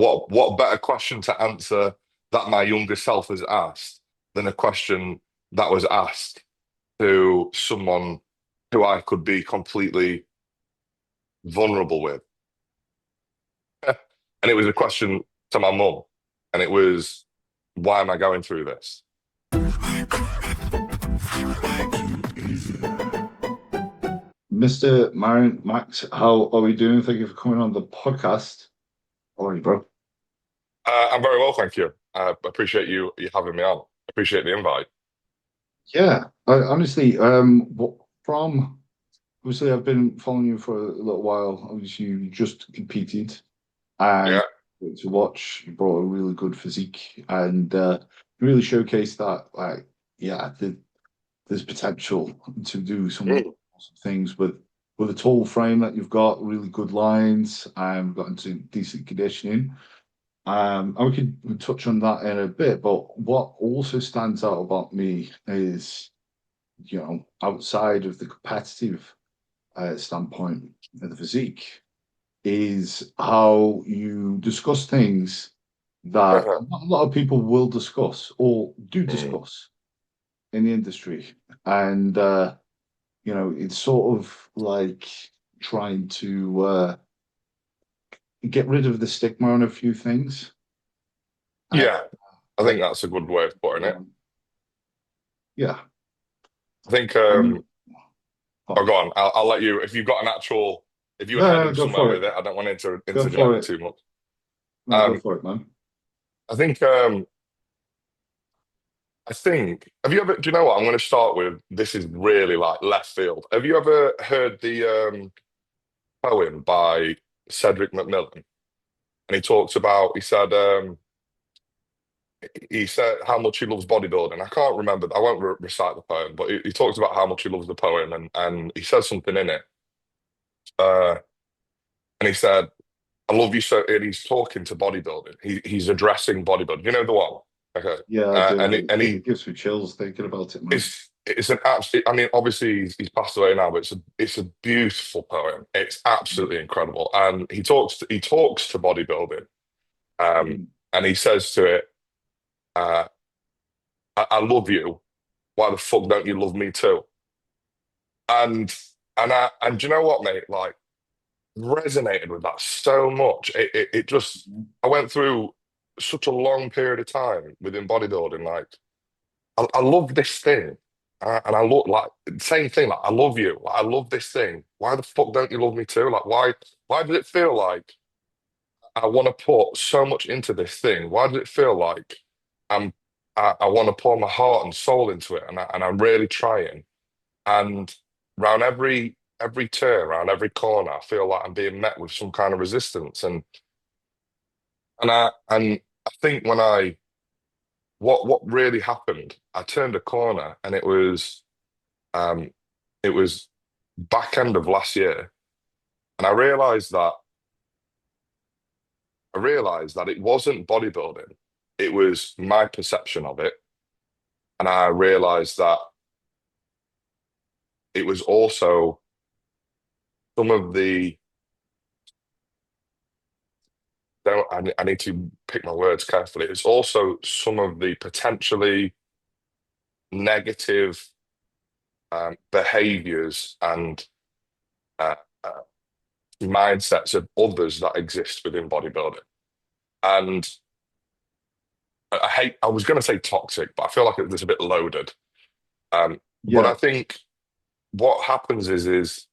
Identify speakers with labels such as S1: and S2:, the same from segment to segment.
S1: what better question to answer that my younger self has asked than a question that was asked to someone who I could be completely vulnerable with. And it was a question to my mum, and it was, why am I going through this?
S2: Mr. Mirin Max, how are we doing? Thank you for coming on the podcast. How are you, bro?
S1: I'm very well, thank you. I appreciate you having me on. Appreciate the invite.
S2: Yeah, honestly, from obviously I've been following you for a little while. Obviously, you just competed, and
S1: Yeah,
S2: to watch, you brought a really good physique and really showcased that, like, yeah, there's potential to do some
S1: mm,
S2: awesome things with a tall frame that you've got, really good lines, and got into decent conditioning. And we touch on that in a bit, but what also stands out about me is, outside of the competitive standpoint of the physique, is how you discuss things that not a lot of people will discuss or do
S1: mm.
S2: discuss in the industry. And, it's sort of like trying to get rid of the stigma on a few things. And,
S1: Yeah. I think
S2: like,
S1: that's a good way of putting it.
S2: yeah.
S1: I think,
S2: I mean,
S1: oh,
S2: oh,
S1: go on. I'll let you, if you've got an actual, if you were
S2: no, no,
S1: heading
S2: go
S1: somewhere
S2: for
S1: with
S2: it.
S1: it, I don't want to
S2: Go for
S1: interject
S2: it.
S1: too much.
S2: No, go
S1: Um,
S2: for it, man.
S1: I think, have you ever, do you know what? I'm going to start with, this is really like left field. Have you ever heard the poem by Cedric McMillan? And he said how much he loves bodybuilding. I can't remember, I won't recite the poem, but he talks about how much he loves the poem, and he says something in it. Uh, and he said, I love you so, and he's talking to bodybuilding. He's addressing bodybuilding. You know the one? Okay.
S2: Yeah, I do.
S1: And
S2: It gives me chills thinking about it, man.
S1: it's an absolute, I mean, obviously he's passed away now, but it's a beautiful poem. It's absolutely incredible. And he talks to bodybuilding. Um,
S2: Mm.
S1: and he says to it, uh, I love you. Why the fuck don't you love me too? And and do you know what, mate? Like, resonated with that so much. It just, I went through such a long period of time within bodybuilding. Like, I love this thing. And I look like same thing. Like, I love you. Like, I love this thing. Why the fuck don't you love me too? Like, why does it feel like I want to put so much into this thing? Why does it feel like I'm I want to pour my heart and soul into it, and I'm really trying. And around every turn, around every corner, I feel like I'm being met with some kind of resistance. And I think when I what really happened, I turned a corner, and um it was back end of last year, and I realized that it wasn't bodybuilding, it was my perception of it. And I realized that it was also some of the don't I need to pick my words carefully. It's also some of the potentially negative behaviors and uh, uh, mindsets of others that exist within bodybuilding. And I was going to say toxic, but I feel like it's a bit loaded. But
S2: Yeah,
S1: I think what happens is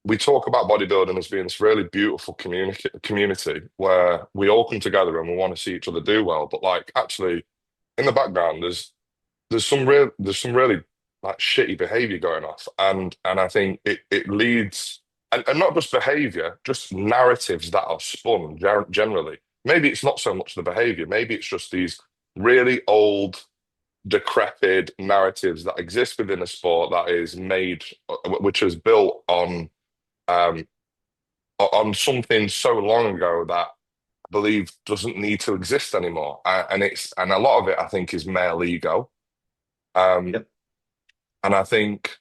S1: we talk about bodybuilding as being this really beautiful community where we all come together and we want to see each other do well. But like, actually, in the background, there's some really like shitty behavior going off, and I think it leads, and not just behavior, just narratives that are spun generally. Maybe it's not so much the behavior, maybe it's just these really old, decrepit narratives that exist within a sport that is made, which is built um, on something so long ago that I believe doesn't need to exist anymore. And a lot of it, I think, is male ego. Um,
S2: yep.
S1: and I think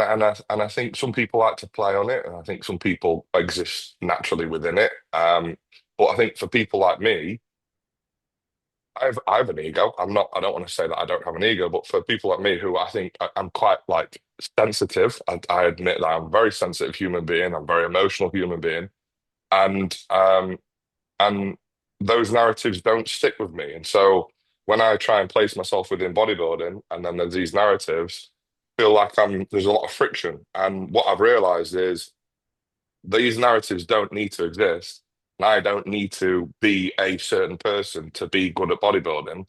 S1: and I think some people like to play on it, and I think some people exist naturally within it. But I think for people like me, I have an ego. I don't want to say that I don't have an ego, but for people like me who I think I'm quite like sensitive, I admit that I'm a very sensitive human being. I'm a very emotional human being, and and those narratives don't stick with me. And so when I try and place myself within bodybuilding, and then there's these narratives, I feel like there's a lot of friction. And what I've realized is these narratives don't need to exist. And I don't need to be a certain person to be good at bodybuilding.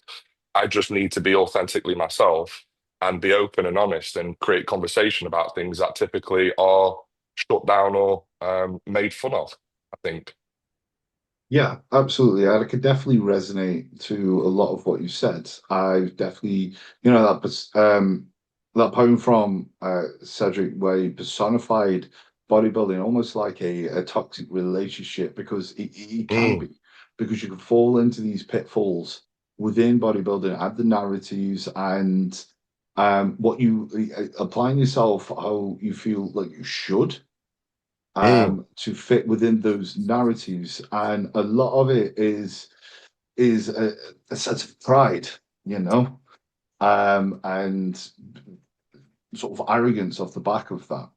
S1: I just need to be authentically myself and be open and honest and create conversation about things that typically are shut down or made fun of, I think.
S2: Yeah, absolutely. I could definitely resonate to a lot of what you said. I've definitely, that poem from Cedric where he personified bodybuilding almost like a toxic relationship because it can
S1: Mm,
S2: be, because you can fall into these pitfalls within bodybuilding and the narratives and what you applying yourself how you feel like you should
S1: mm.
S2: to fit within those narratives, and a lot of it is a sense of pride, you know, and sort of arrogance off the back of that.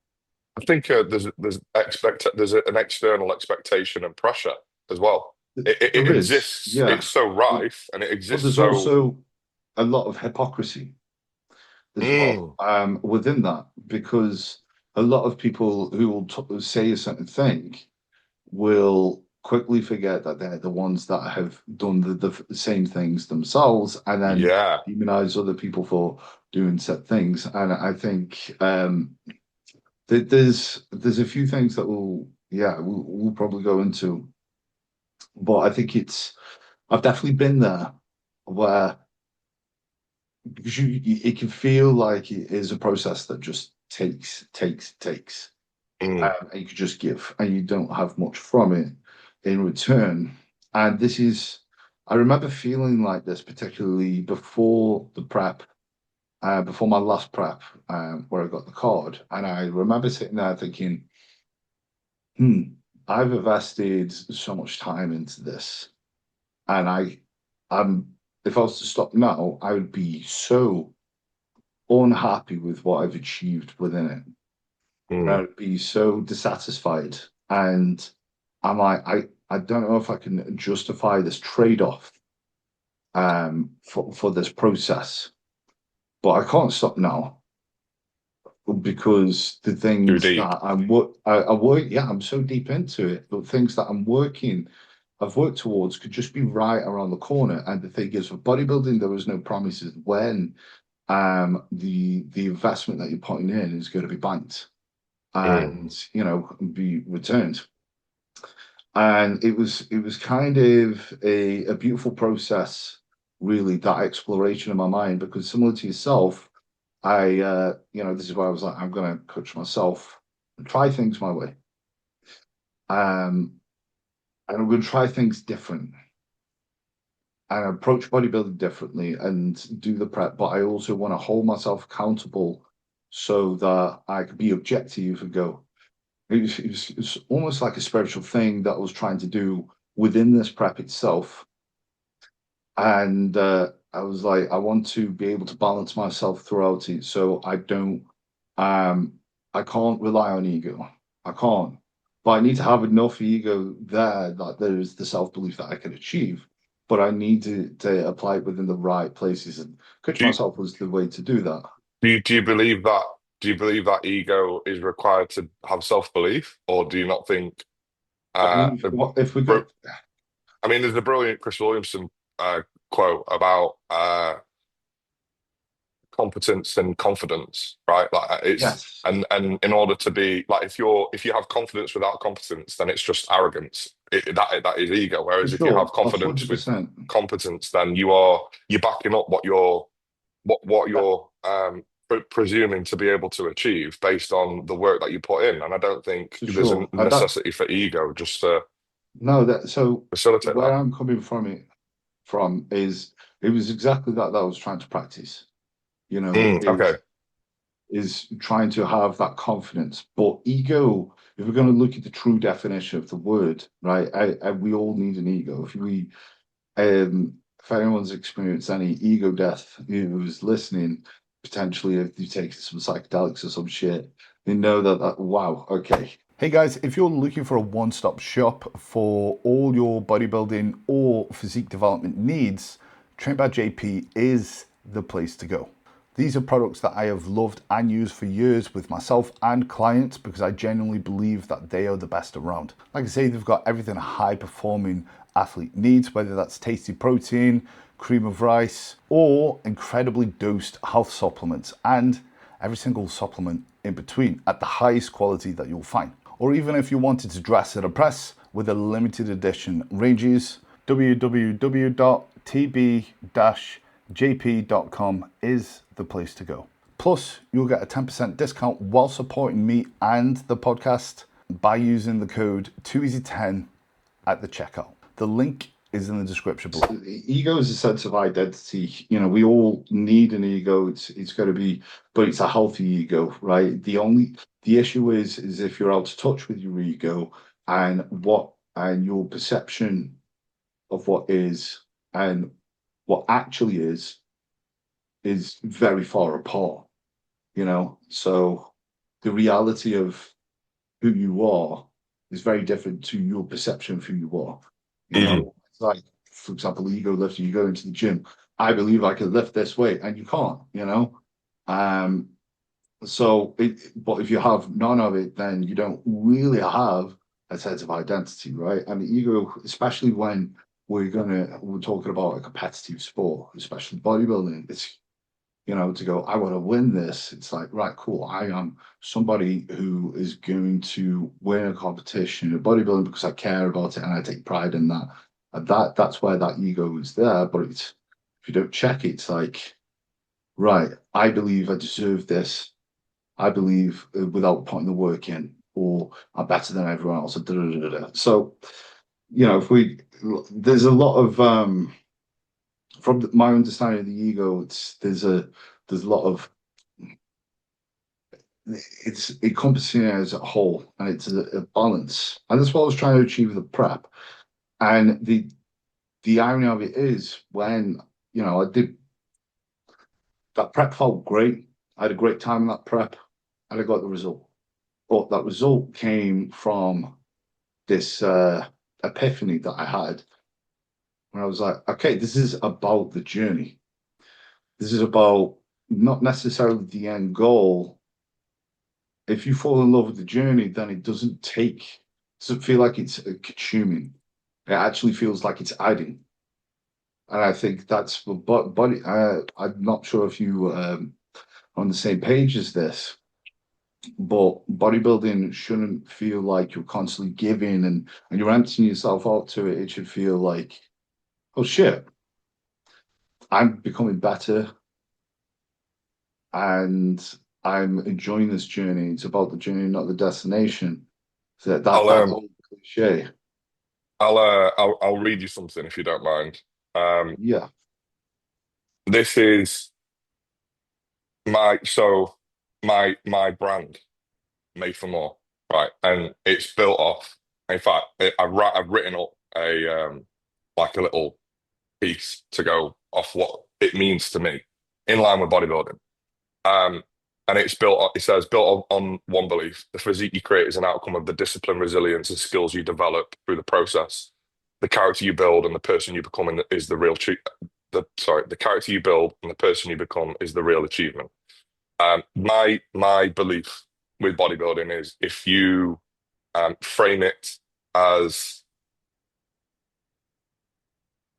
S1: I think there's an external expectation and pressure as well. It
S2: There is,
S1: exists.
S2: yeah,
S1: It's so
S2: but,
S1: rife and it
S2: but
S1: exists
S2: there's
S1: so.
S2: also a lot of hypocrisy as well
S1: Mm,
S2: within that because a lot of people who will say a certain thing will quickly forget that they're the ones that have done the same things themselves and then
S1: yeah.
S2: demonize other people for doing said things. And I think that there's a few things that we'll probably go into, but I think I've definitely been there where because it can feel like it is a process that just takes.
S1: Mm,
S2: And you could just give, and you don't have much from it in return. And I remember feeling like this, particularly before the prep, before my last prep, where I got the card. And I remember sitting there thinking, hmm, I've invested so much time into this. And I'm, if I was to stop now, I would be so unhappy with what I've achieved within it.
S1: mm,
S2: I'd be so dissatisfied. And I'm like, I don't know if I can justify this trade-off for this process, but I can't stop now because the
S1: too
S2: things
S1: deep.
S2: that I work, yeah, I'm so deep into it, but things that I've worked towards could just be right around the corner. And the thing is, for bodybuilding, there was no promises when the investment that you're putting in is going to be banked
S1: Mm,
S2: and be returned. And it was kind of a beautiful process, really, that exploration in my mind, because similar to yourself, this is why I was like, I'm gonna coach myself and try things my way. Um, and I'm gonna try things different and approach bodybuilding differently and do the prep, but I also want to hold myself accountable so that I could be objective and go, it was almost like a spiritual thing that I was trying to do within this prep itself. And I was like, I want to be able to balance myself throughout it. So um, I can't rely on ego. I can't. But I need to have enough ego there that there is the self-belief that I can achieve. But I need to apply it within the right places. And coach
S1: do you,
S2: myself was the way to do that.
S1: do you believe that? Do you believe that ego is required to have self-belief, or do you not think?
S2: I
S1: Uh,
S2: mean, what if we
S1: br-
S2: go?
S1: I mean, there's a brilliant Chris Williamson quote about competence and confidence, right? Like it's
S2: Yes,
S1: and in order to be like if you have confidence without competence, then it's just arrogance. That is ego.
S2: for
S1: Whereas if you have
S2: sure, a
S1: confidence
S2: hundred
S1: with
S2: percent.
S1: competence, then you're backing up what you're presuming to be able to achieve based on the work that you put in. And I don't think
S2: For
S1: there's a
S2: sure. That
S1: necessity for ego just to
S2: No, that so
S1: facilitate
S2: where
S1: that.
S2: I'm coming from is it was exactly that I was trying to practice. You know,
S1: Okay.
S2: is trying to have that confidence. But ego, if we're going to look at the true definition of the word, right? We all need an ego. If anyone's experienced any ego death, who's listening, potentially if you've taken some psychedelics or some shit, they know that wow, okay. Hey guys, if you're looking for a one-stop shop for all your bodybuilding or physique development needs, Train by JP is the place to go. These are products that I have loved and used for years with myself and clients because I genuinely believe that they are the best around. Like I say, they've got everything a high performing athlete needs, whether that's tasty protein, cream of rice, or incredibly dosed health supplements, and every single supplement in between at the highest quality that you'll find. Or even if you wanted to dress it a press with a limited edition ranges, www.tb-jp.com is the place to go. Plus, you'll get a 10% discount while supporting me and the podcast by using the code 2easy10 at the checkout. The link is in the description below. Ego is a sense of identity. You know, we all need an ego. It's got to be, but it's a healthy ego, right? The issue is if you're out of touch with your ego and your perception of what is and what actually is very far apart, you know. So the reality of who you are is very different to your perception of who you are. You
S1: Mm.
S2: know, it's like, for example, ego lifting, you go into the gym. I believe I can lift this weight, and you can't, you know. Um, but if you have none of it, then you don't really have a sense of identity, right? And the ego, especially when we're talking about a competitive sport, especially bodybuilding, it's to go, I want to win this. It's like, right, cool. I am somebody who is going to win a competition in bodybuilding because I care about it and I take pride in that. And that's where that ego is there. But if you don't check it, it's like, right, I believe I deserve this. I believe without putting the work in, or I'm better than everyone else. Da, da, da, da, da. So, if there's a lot of from my understanding of the ego, there's a lot of it's encompassing it as a whole, and it's a balance, and that's what I was trying to achieve with the prep. And the irony of it is when I did that prep felt great. I had a great time in that prep, and I got the result. But that result came from this epiphany that I had when I was like, okay, this is about the journey. This is about not necessarily the end goal. If you fall in love with the journey, then it doesn't feel like it's consuming. It actually feels like it's adding. And I think that's but I'm not sure if you on the same page as this, but bodybuilding shouldn't feel like you're constantly giving and you're emptying yourself out to it. It should feel like, oh shit, I'm becoming better and I'm enjoying this journey. It's about the journey, not the destination. So
S1: I'll
S2: that old cliche.
S1: I'll read you something if you don't mind. Um,
S2: Yeah.
S1: this is my brand, Made for More, right? And it's built off. In fact, I've written up like a little piece to go off what it means to me in line with bodybuilding. Um, and it says, built on one belief: the physique you create is an outcome of the discipline, resilience, and skills you develop through the process. The character you build and the person you become is the real the character you build and the person you become is the real achievement. My belief with bodybuilding is frame it as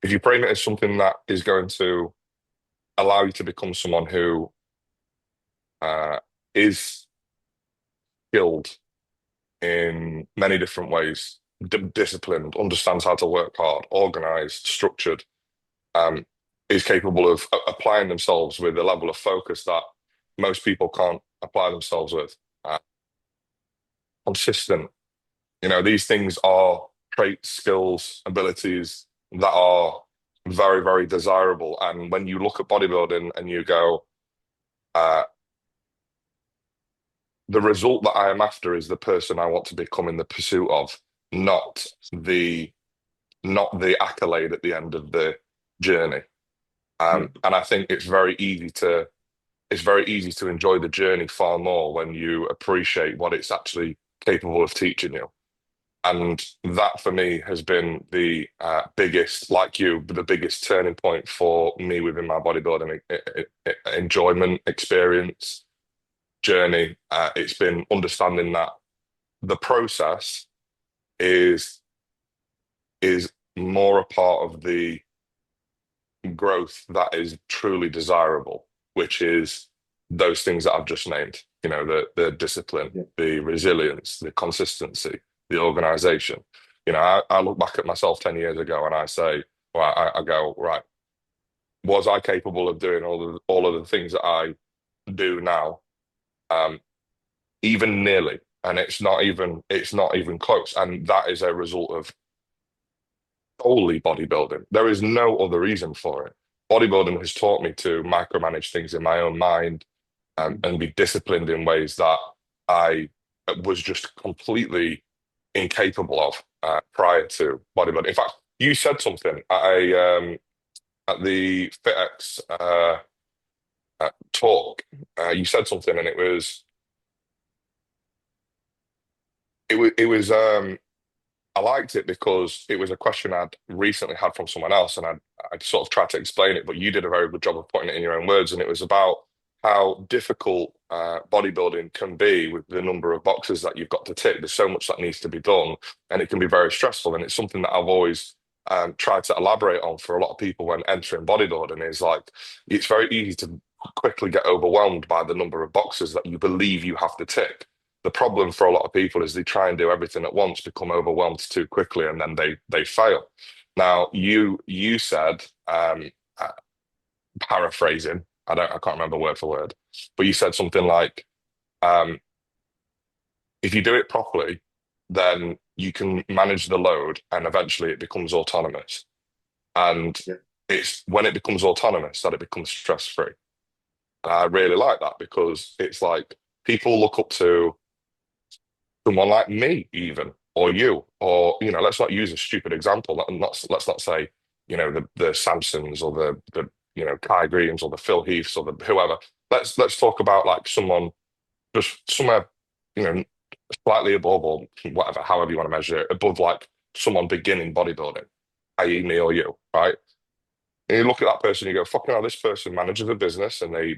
S1: if you frame it as something that is going to allow you to become someone who is skilled in many different ways, disciplined, understands how to work hard, organized, structured, um, is capable of applying themselves with a level of focus that most people can't apply themselves with. Consistent. These things are traits, skills, abilities that are very, very desirable. And when you look at bodybuilding and you go, uh, the result that I am after is the person I want to become in the pursuit of, not the not the accolade at the end of the journey.
S2: Yeah,
S1: And I think it's very easy to enjoy the journey far more when you appreciate what it's actually capable of teaching you. And that for me has been the biggest, like you, the biggest turning point for me within my bodybuilding enjoyment experience journey. It's been understanding that the process is is more a part of the growth that is truly desirable, which is those things that I've just named. You know, the discipline,
S2: yeah,
S1: the resilience, the consistency, the organization. You know, I look back at myself 10 years ago and I say, well, I go, right, was I capable of doing all of the things that I do now? Um, Even nearly. And it's not even close. And that is a result of solely bodybuilding. There is no other reason for it. Bodybuilding has taught me to micromanage things in my own mind, and be disciplined in ways that I was just completely incapable of prior to bodybuilding. In fact, you said something at the FitX talk. You said something, and it was I liked it because it was a question I'd recently had from someone else, and I'd sort of tried to explain it, but you did a very good job of putting it in your own words. And it was about how difficult bodybuilding can be with the number of boxes that you've got to tick. There's so much that needs to be done, and it can be very stressful. And it's something that I've always tried to elaborate on for a lot of people when entering bodybuilding is like it's very easy to quickly get overwhelmed by the number of boxes that you believe you have to tick. The problem for a lot of people is they try and do everything at once, become overwhelmed too quickly, and then they fail. Now, you said, uh, paraphrasing, I can't remember word for word, but you said something like, um, if you do it properly, then you can manage the load, and eventually it becomes autonomous. And
S2: yeah.
S1: it's when it becomes autonomous that it becomes stress free. And I really like that because it's like people look up to someone like me, even, or you, or let's not use a stupid example. Let's not say, the Samsons or the Kai Greens or the Phil Heaths or the whoever. Let's talk about like someone just somewhere, you know, slightly above or whatever, however you want to measure it, above like someone beginning bodybuilding, i.e. me or you, right? And you look at that person, you go, fucking hell, this person manages a business and they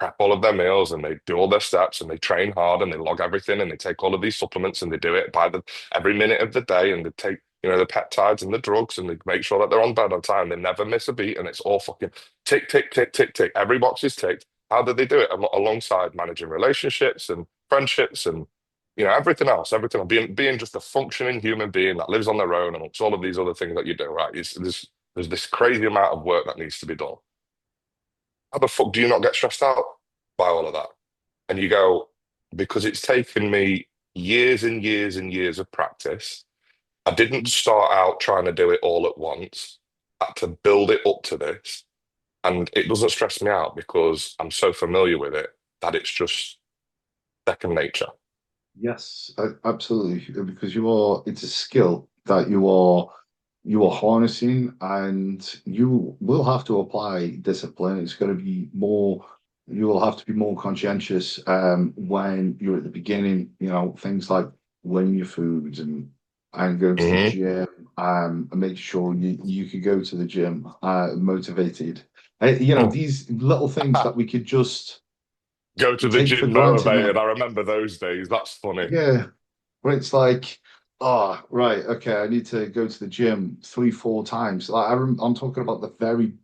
S1: prep all of their meals and they do all their steps and they train hard and they log everything and they take all of these supplements and they do it by the every minute of the day and they take, the peptides and the drugs and they make sure that they're on bed on time. They never miss a beat and it's all fucking tick, tick, tick, tick, tick. Every box is ticked. How did they do it? Alongside managing relationships and friendships and everything else, being just a functioning human being that lives on their own amongst all of these other things that you do, right? There's this crazy amount of work that needs to be done. How the fuck do you not get stressed out by all of that? And you go, because it's taken me years and years and years of practice. I didn't start out trying to do it all at once. I had to build it up to this. And it doesn't stress me out because I'm so familiar with it that it's just second nature.
S2: Yes, absolutely. Because it's a skill that you are harnessing, and you will have to apply discipline. It's going to be more. You will have to be more conscientious when you're at the beginning. Things like weighing your foods and going to the
S1: Hmm.
S2: gym, and make sure you could go to the gym motivated. These little things that we could just
S1: Go to the
S2: take for
S1: gym
S2: granted
S1: motivated.
S2: now.
S1: I remember those days. That's funny.
S2: Yeah, where it's like, oh, right, okay, I need to go to the gym 3, 4 times. Like I'm talking about the very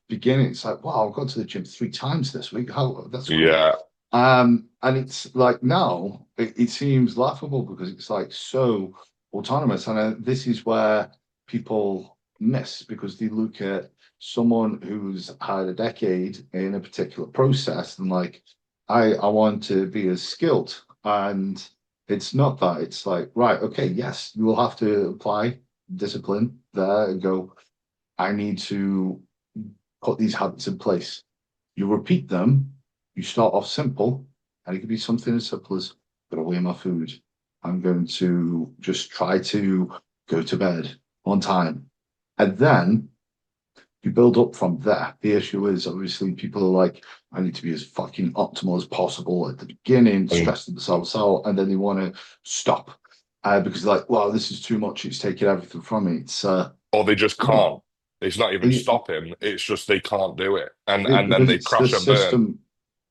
S2: beginning. It's like, wow, I've gone to the gym 3 times this week. How that's great.
S1: Yeah.
S2: And it's like now it seems laughable because it's like so autonomous. And this is where people miss because they look at someone who's had a decade in a particular process and like, I want to be as skilled. And it's not that. It's like, right, okay, yes, you will have to apply discipline there and go, I need to put these habits in place. You repeat them, you start off simple, And it could be something as simple as I'm gonna weigh my food. I'm going to just try to go to bed on time. And then you build up from there. The issue is obviously people are like, I need to be as fucking optimal as possible at the beginning,
S1: And
S2: stressing themselves out, and then they want to stop because like, well, this is too much. It's taking everything from me.
S1: or they just
S2: No,
S1: can't. It's not even
S2: it,
S1: stopping. It's just they can't do it, and then
S2: because
S1: they
S2: it's the
S1: crash and burn.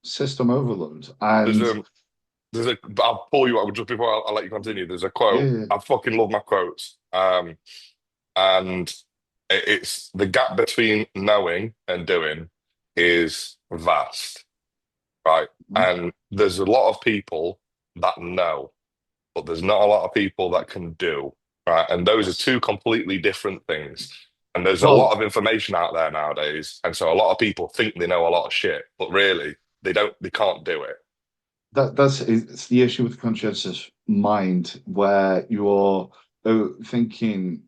S2: system overload,
S1: There's
S2: and
S1: a there's a. I'll pull you up just before I'll let you continue. There's a quote.
S2: yeah,
S1: I fucking love my quotes. And it's the gap between knowing and doing is vast, right? And there's a lot of people that know, but there's not a lot of people that can do, right? And those are
S2: yes.
S1: two completely different things. And there's a lot
S2: Well,
S1: of information out there nowadays. And so a lot of people think they know a lot of shit, but really they can't do it.
S2: that's it's the issue with the conscientious mind where you're thinking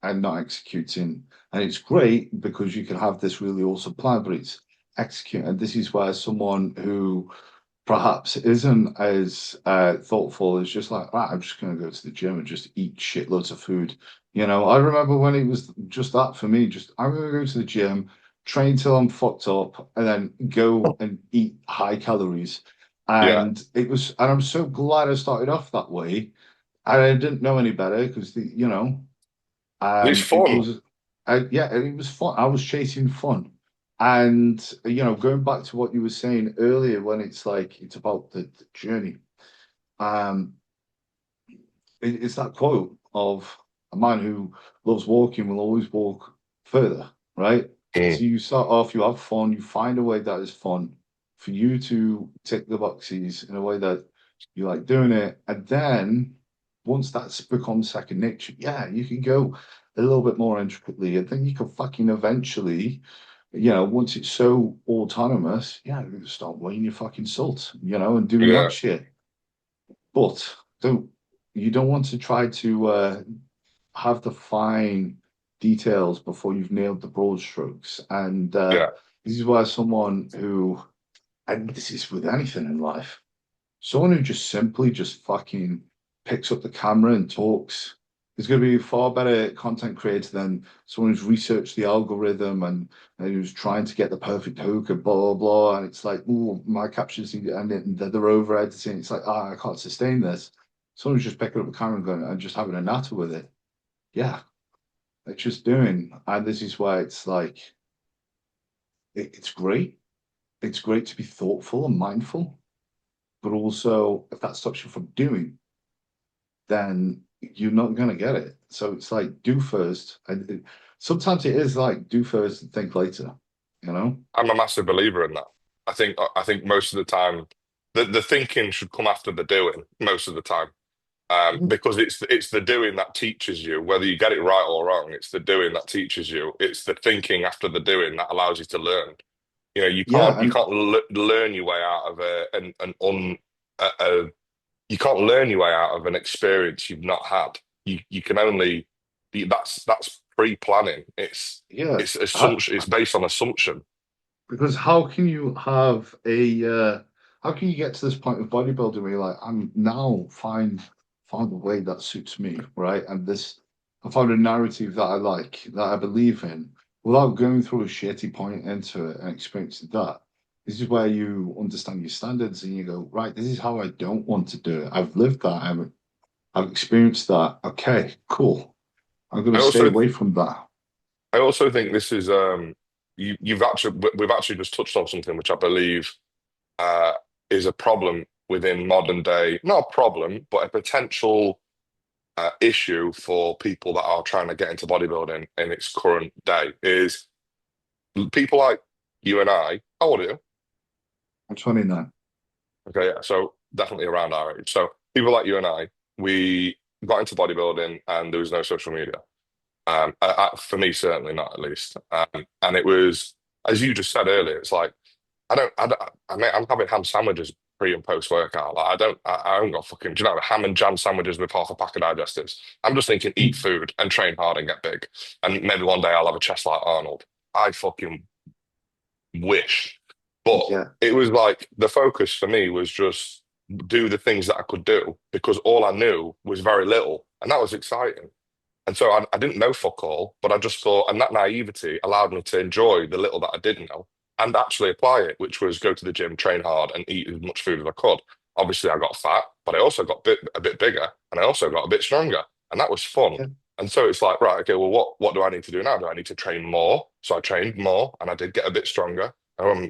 S2: and not executing. And it's great because you can have this really awesome plan, but it's execute. And this is where someone who perhaps isn't as thoughtful is just like, right, I'm just going to go to the gym and just eat shitloads of food. I remember when it was just that for me, just I'm going to go to the gym, train till I'm fucked up, and then go and eat high calories.
S1: Yeah.
S2: And I'm so glad I started off that way. And I didn't know any better because
S1: It's
S2: it
S1: fun.
S2: was, yeah, it was fun. I was chasing fun. And, going back to what you were saying earlier, when it's like, it's about the journey. Um, it's that quote of a man who loves walking will always walk further, right? So
S1: Mm,
S2: you start off, you have fun, you find a way that is fun for you to tick the boxes in a way that you like doing it. And then once that's become second nature, yeah, you can go a little bit more intricately. And then you can fucking eventually, once it's so autonomous, yeah, you can start weighing your fucking salt, and doing that
S1: yeah.
S2: shit. But don't you don't want to try to have the fine details before you've nailed the broad strokes. And
S1: Yeah.
S2: this is why someone who, and this is with anything in life, someone who just simply just fucking picks up the camera and talks is going to be a far better content creator than someone who's researched the algorithm and who's trying to get the perfect hook and blah blah blah. And it's like, oh, my captions and they're over editing. It's like, I can't sustain this. Someone who's just picking up the camera and going and just having a natter with it. Yeah, it's just doing. And this is why it's like it's great. It's great to be thoughtful and mindful, but also if that stops you from doing, then you're not going to get it. So it's like do first. And sometimes it is like do first and think later, you know?
S1: I'm a massive believer in that. I think most of the time the thinking should come after the doing most of the time.
S2: Mhm.
S1: Because it's the doing that teaches you, whether you get it right or wrong. It's the doing that teaches you. It's the thinking after the doing that allows you to learn. You
S2: Yeah,
S1: can't you
S2: and
S1: can't l learn your way out of a you can't learn your way out of an experience you've not had. You can only that's pre-planning.
S2: yeah,
S1: It's assumption. It's based on assumption.
S2: because how can you have how can you get to this point of bodybuilding where you're like, I'm now find a way that suits me, right? And this I found a narrative that I like, that I believe in, without going through a shitty point into it and experiencing that. This is where you understand your standards and you go, right, this is how I don't want to do it. I've lived that, I've experienced that. Okay, cool. I'm gonna
S1: I
S2: stay
S1: also
S2: away from that.
S1: I also think this is we've actually just touched on something which I believe uh, is a problem within modern day, not a problem, but a potential issue for people that are trying to get into bodybuilding in its current day is people like you and I. How old are you?
S2: I'm 29.
S1: Okay, yeah, so definitely around our age. So people like you and I, we got into bodybuilding and there was no social media. For me, certainly not at least. And it was, as you just said earlier, it's like I mean, I'm having ham sandwiches pre and post workout. Like I haven't got fucking, do you know, ham and jam sandwiches with half a pack of digestives. I'm just thinking, eat food and train hard and get big, and maybe one day I'll have a chest like Arnold. I fucking wish. But
S2: Yeah,
S1: it was like the focus for me was just do the things that I could do because all I knew was very little, and that was exciting. And so I didn't know fuck all, but I just thought, and that naivety allowed me to enjoy the little that I did know and actually apply it, which was go to the gym, train hard, and eat as much food as I could. Obviously, I got fat, but I also got a bit bigger, and I also got a bit stronger, and that was fun.
S2: yeah,
S1: And so it's like, right, okay, well, what do I need to do now? Do I need to train more? So I trained more, and I did get a bit stronger.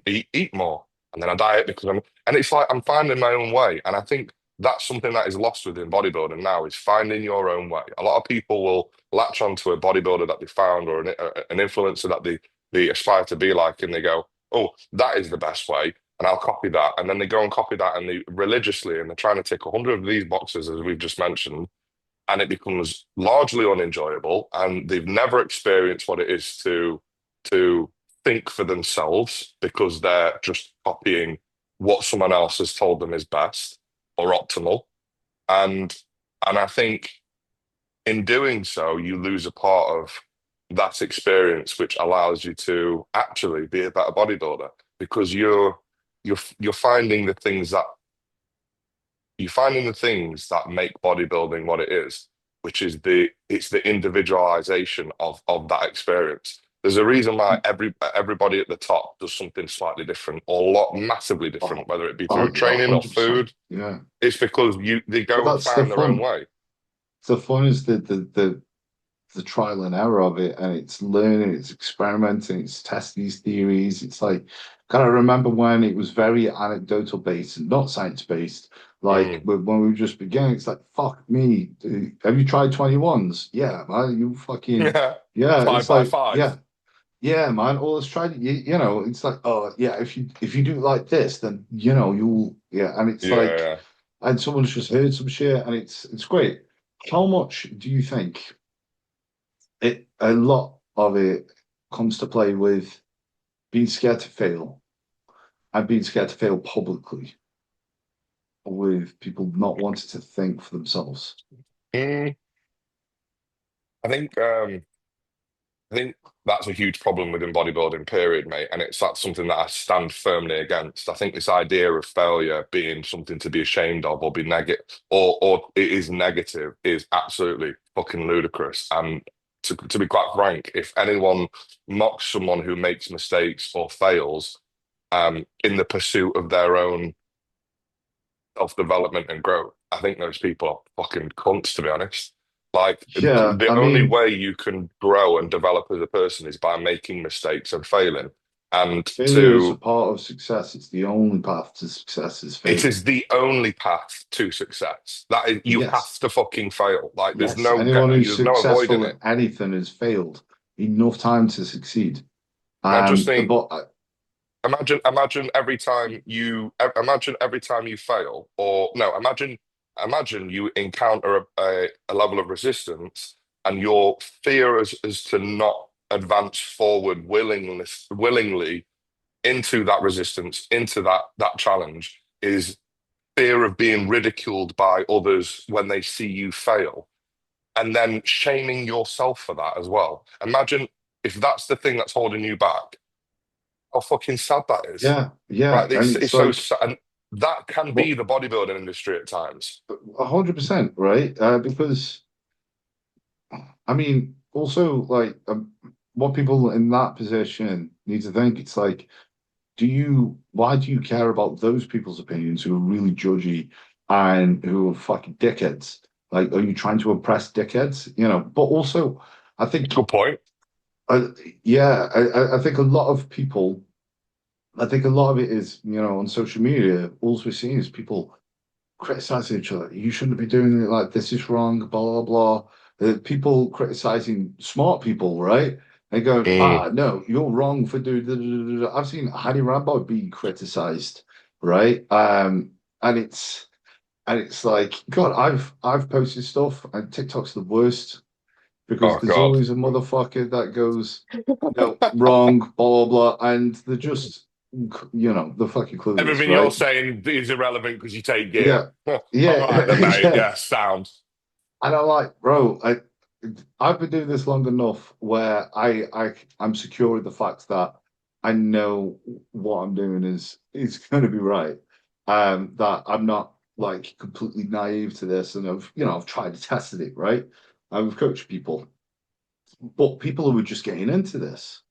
S1: Eat more, and then I diet because and it's like I'm finding my own way, and I think that's something that is lost within bodybuilding now is finding your own way. A lot of people will latch onto a bodybuilder that they found or an influencer that they aspire to be like, and they go, "Oh, that is the best way," and I'll copy that. And then they go and copy that, and they religiously, and they're trying to tick 100 of these boxes, as we've just mentioned, and it becomes largely unenjoyable, and they've never experienced what it is to think for themselves because they're just copying what someone else has told them is best or optimal. And and I think in doing so, you lose a part of that experience, which allows you to actually be a better bodybuilder because you're finding the things that you're finding the things that make bodybuilding what it is, which is it's the individualization of that experience. There's a reason why everybody at the top does something slightly different or a lot massively
S2: oh,
S1: different, whether it be through
S2: oh,
S1: training or
S2: 100%.
S1: food.
S2: Yeah.
S1: It's because they
S2: But
S1: go and
S2: that's the
S1: find their own
S2: fun.
S1: way.
S2: The fun is the trial and error of it, and it's learning, it's experimenting, it's testing these theories. It's like, kind of remember when it was very anecdotal based and not science based. Like
S1: Mm.
S2: when we were just beginning, it's like, fuck me. Dude, have you tried 21s? Yeah, man. You fucking,
S1: Yeah.
S2: yeah.
S1: Five
S2: It's
S1: by
S2: like,
S1: five.
S2: yeah, yeah, man. All let's try. You know, it's like, oh, yeah. If you do it like this, then you'll, yeah. And it's
S1: Yeah,
S2: like,
S1: yeah.
S2: and someone's just heard some shit, and it's great. How much do you think? A lot of it comes to play with being scared to fail and being scared to fail publicly, with people not wanting to think for themselves.
S1: Mm, I think I think that's a huge problem within bodybuilding, period, mate. And that's something that I stand firmly against. I think this idea of failure being something to be ashamed of or be negative or it is negative is absolutely fucking ludicrous. And to be quite frank, if anyone mocks someone who makes mistakes or fails in the pursuit of their own self-development and growth, I think those people are fucking cunts, to be honest. Like
S2: Yeah,
S1: the
S2: I
S1: only
S2: mean,
S1: way you can grow and develop as a person is by making mistakes and failing. And
S2: failure is a
S1: to
S2: part of success. It's the only path to success is
S1: it
S2: failing.
S1: is the only path to success. That is, you have
S2: Yes,
S1: to fucking fail. Like
S2: yes. Anyone who's
S1: there's no avoiding
S2: successful
S1: it.
S2: at anything has failed enough time to succeed.
S1: And I just think
S2: But
S1: imagine every time you fail, or no, imagine you encounter a level of resistance, and your fear is to not advance forward willingly into that resistance, into that challenge, is fear of being ridiculed by others when they see you fail, and then shaming yourself for that as well. Imagine if that's the thing that's holding you back, how fucking sad that is.
S2: yeah, yeah,
S1: Right,
S2: and it's
S1: it's so
S2: like,
S1: sad. And that can
S2: but
S1: be the bodybuilding industry at times.
S2: 100%, right? Because I mean, also like what people in that position need to think, it's like, why do you care about those people's opinions who are really judgy and who are fucking dickheads? Like, are you trying to oppress dickheads? But also, I think,
S1: Good point.
S2: uh, yeah, I think a lot of people, I think a lot of it is, on social media, all we're seeing is people criticizing each other. You shouldn't be doing it, like this is wrong, blah blah blah. People criticizing smart people, right? They go,
S1: Mm.
S2: no, you're wrong for doing. Da, da, da, da." I've seen Hadi Rambo being criticized, right? And it's like, God, I've posted stuff, and TikTok's the worst because
S1: Oh
S2: there's
S1: God.
S2: always a motherfucker that goes, no, wrong, blah blah blah, and they're just, the fucking clueless,
S1: Everything you're
S2: right?
S1: saying is irrelevant because you take gear.
S2: Yeah,
S1: All right
S2: yeah,
S1: then, mate.
S2: yeah.
S1: Yeah, sound.
S2: And I'm like, bro, I've been doing this long enough where I'm secure with the fact that I know what I'm doing is going to be right. That I'm not like completely naive to this, and I've tried and tested it, right? I've coached people, but people who are just getting into this,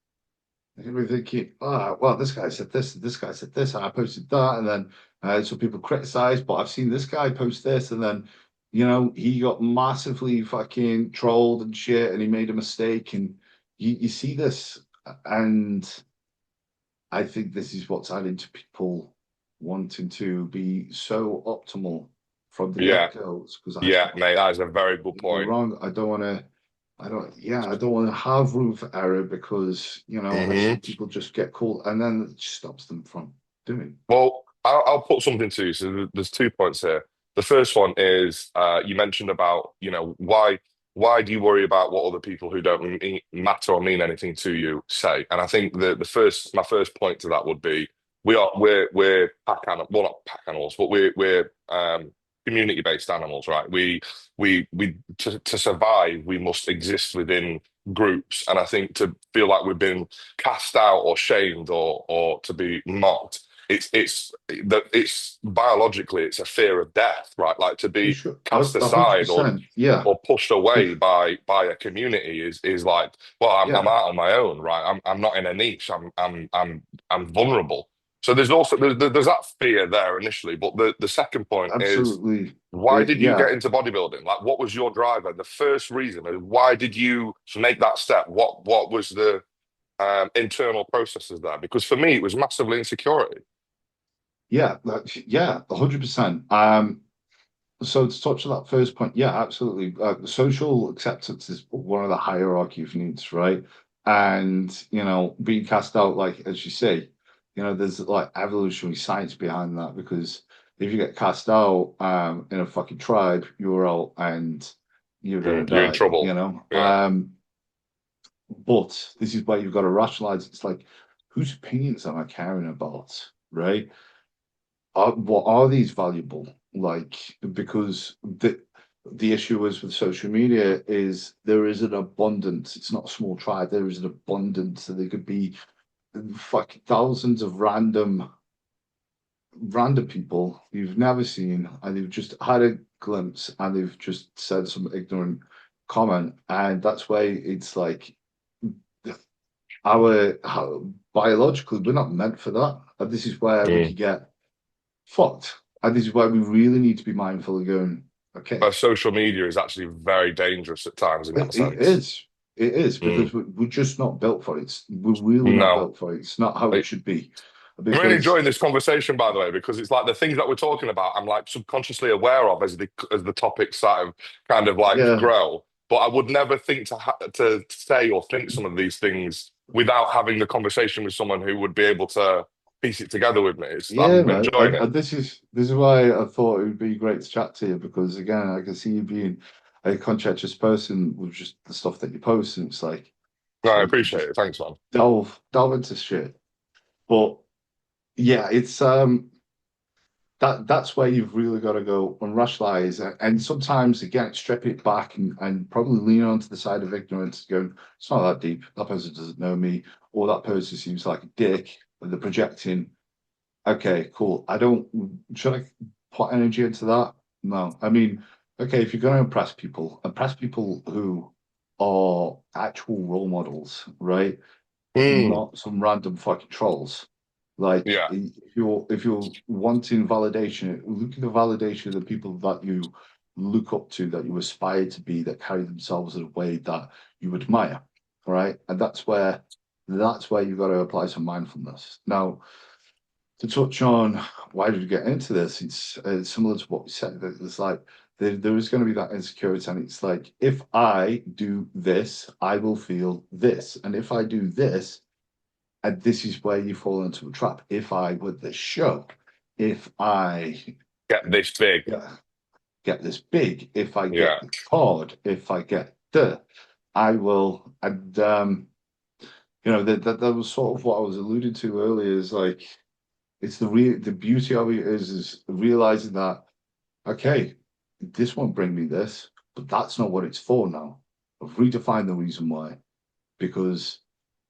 S2: they're gonna be thinking, oh, well, this guy said this guy said this, and I posted that, and then so people criticize, but I've seen this guy post this, and then he got massively fucking trolled and shit, and he made a mistake, and you see this, and I think this is what's adding to people wanting to be so optimal from the
S1: Yeah,
S2: get-go. Because I just
S1: yeah,
S2: want
S1: mate, that is a very good
S2: to go
S1: point.
S2: wrong. I don't want to have room for error because, I see
S1: Hmm.
S2: people just get caught and then it stops them from doing.
S1: Well, I'll put something to you. So there's 2 points here. The first one is you mentioned about, why do you worry about what other people who don't matter or mean anything to you say? And I think my first point to that would be we're pack animals, well, not pack animals, but we're community based animals, right? We to survive we must exist within groups, and I think to feel like we've been cast out or shamed or to be mocked, it's biologically it's a fear of death, right? Like to
S2: For
S1: be
S2: sure.
S1: cast aside or
S2: 100%. Yeah.
S1: pushed away by a community is like, well, I'm
S2: Yeah.
S1: out on my own, right? I'm not in a niche. I'm vulnerable. So there's also there's that fear there initially, but the second point is
S2: Absolutely.
S1: why did you
S2: Yeah.
S1: get into bodybuilding? Like, what was your driver? The first reason, why did you make that step? What was the internal processes there? Because for me, it was massively insecurity.
S2: Yeah. Yeah. 100%. So to touch on that first point, yeah, absolutely. Social acceptance is one of the hierarchy of needs, right? And being cast out, like as you say, there's like evolutionary science behind that because if you get cast out in a fucking tribe, you're out and you're gonna
S1: You're in
S2: die,
S1: trouble. Yeah.
S2: But this is where you've got to rationalize. It's like, whose opinions am I caring about, right? What are these valuable? Like, because the issue is with social media is there is an abundance. It's not a small tribe. There is an abundance. So there could be fucking thousands of random people you've never seen, and you've just had a glimpse, and they've just said some ignorant comment, and that's why it's like biologically we're not meant for that. And this is where we
S1: Mm.
S2: could get fucked. And this is why we really need to be mindful of going, okay,
S1: But social media is actually very dangerous at times in that
S2: it
S1: sense.
S2: is. It is
S1: Mm.
S2: because we're just not built for it. We're really not
S1: No.
S2: built for it. It's not how it
S1: I-
S2: should be.
S1: I'm really
S2: Because,
S1: enjoying this conversation, by the way, because it's like the things that we're talking about, I'm like subconsciously aware of as the topics sort of kind of like
S2: yeah,
S1: grow. But I would never think to say or think some of these things without having the conversation with someone who would be able to piece it together with me.
S2: yeah,
S1: I'm
S2: man.
S1: enjoying it.
S2: And this is why I thought it would be great to chat to you because again, I can see you being a conscientious person with just the stuff that you post, and it's like
S1: No,
S2: so
S1: I
S2: we can
S1: appreciate
S2: just
S1: it. Thanks, man.
S2: delve into shit. But yeah, it's that's where you've really got to go and rationalize it. And sometimes again, strip it back and probably lean onto the side of ignorance, going, it's not that deep. That person doesn't know me, or that person seems like a dick, and they're projecting. Okay, cool. I don't should I put energy into that? No. I mean, okay, if you're going to impress people who are actual role models, right?
S1: Mm,
S2: Not some random fucking trolls. Like
S1: yeah.
S2: if you're wanting validation, look at the validation of the people that you look up to, that you aspire to be, that carry themselves in a way that you admire, right? And that's where you've got to apply some mindfulness. Now, to touch on why did you get into this, it's similar to what we said. It's like there is going to be that insecurity, and it's like if I do this, I will feel this, and if I do this, and this is where you fall into a trap. If I were the show, if I
S1: Get this big.
S2: get, get this big, if I
S1: Yeah.
S2: get the card, if I get I will. And that was sort of what I was alluding to earlier. Is like it's the beauty of it is realizing that okay, this won't bring me this, but that's not what it's for now. I've redefined the reason why because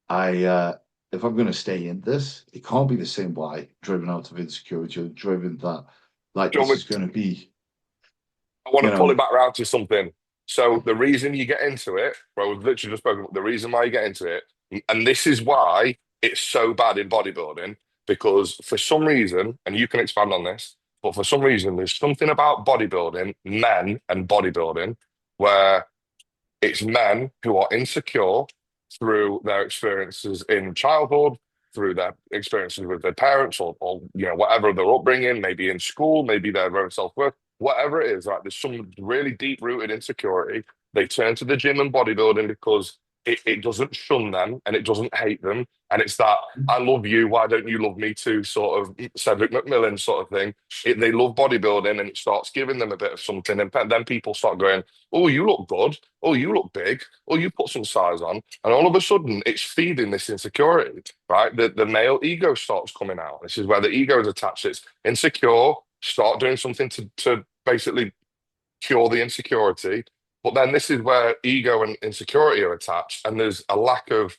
S2: I if I'm going to stay in this, it can't be the same why, driven out of insecurity or driven that, like,
S1: Do you
S2: this
S1: want
S2: is going to be,
S1: I want
S2: you
S1: to pull it
S2: know,
S1: back around to something. So the reason you get into it, well, we've literally just spoken about the reason why you get into it, and this is why it's so bad in bodybuilding, because for some reason, and you can expand on this, but for some reason, there's something about bodybuilding, men and bodybuilding, where it's men who are insecure through their experiences in childhood, through their experiences with their parents, or whatever their upbringing, maybe in school, maybe their own self-worth, whatever it is. Like there's some really deep-rooted insecurity. They turn to the gym and bodybuilding because it doesn't shun them and it doesn't hate them. And it's that I love you, why don't you love me too sort of Cedric McMillan sort of thing. They love bodybuilding and it starts giving them a bit of something. And then people start going, oh, you look good. Oh, you look big. Oh, you put some size on. And all of a sudden, it's feeding this insecurity, right? The male ego starts coming out. This is where the ego is attached. It's insecure, start doing something to basically cure the insecurity. But then this is where ego and insecurity are attached. And there's a lack of,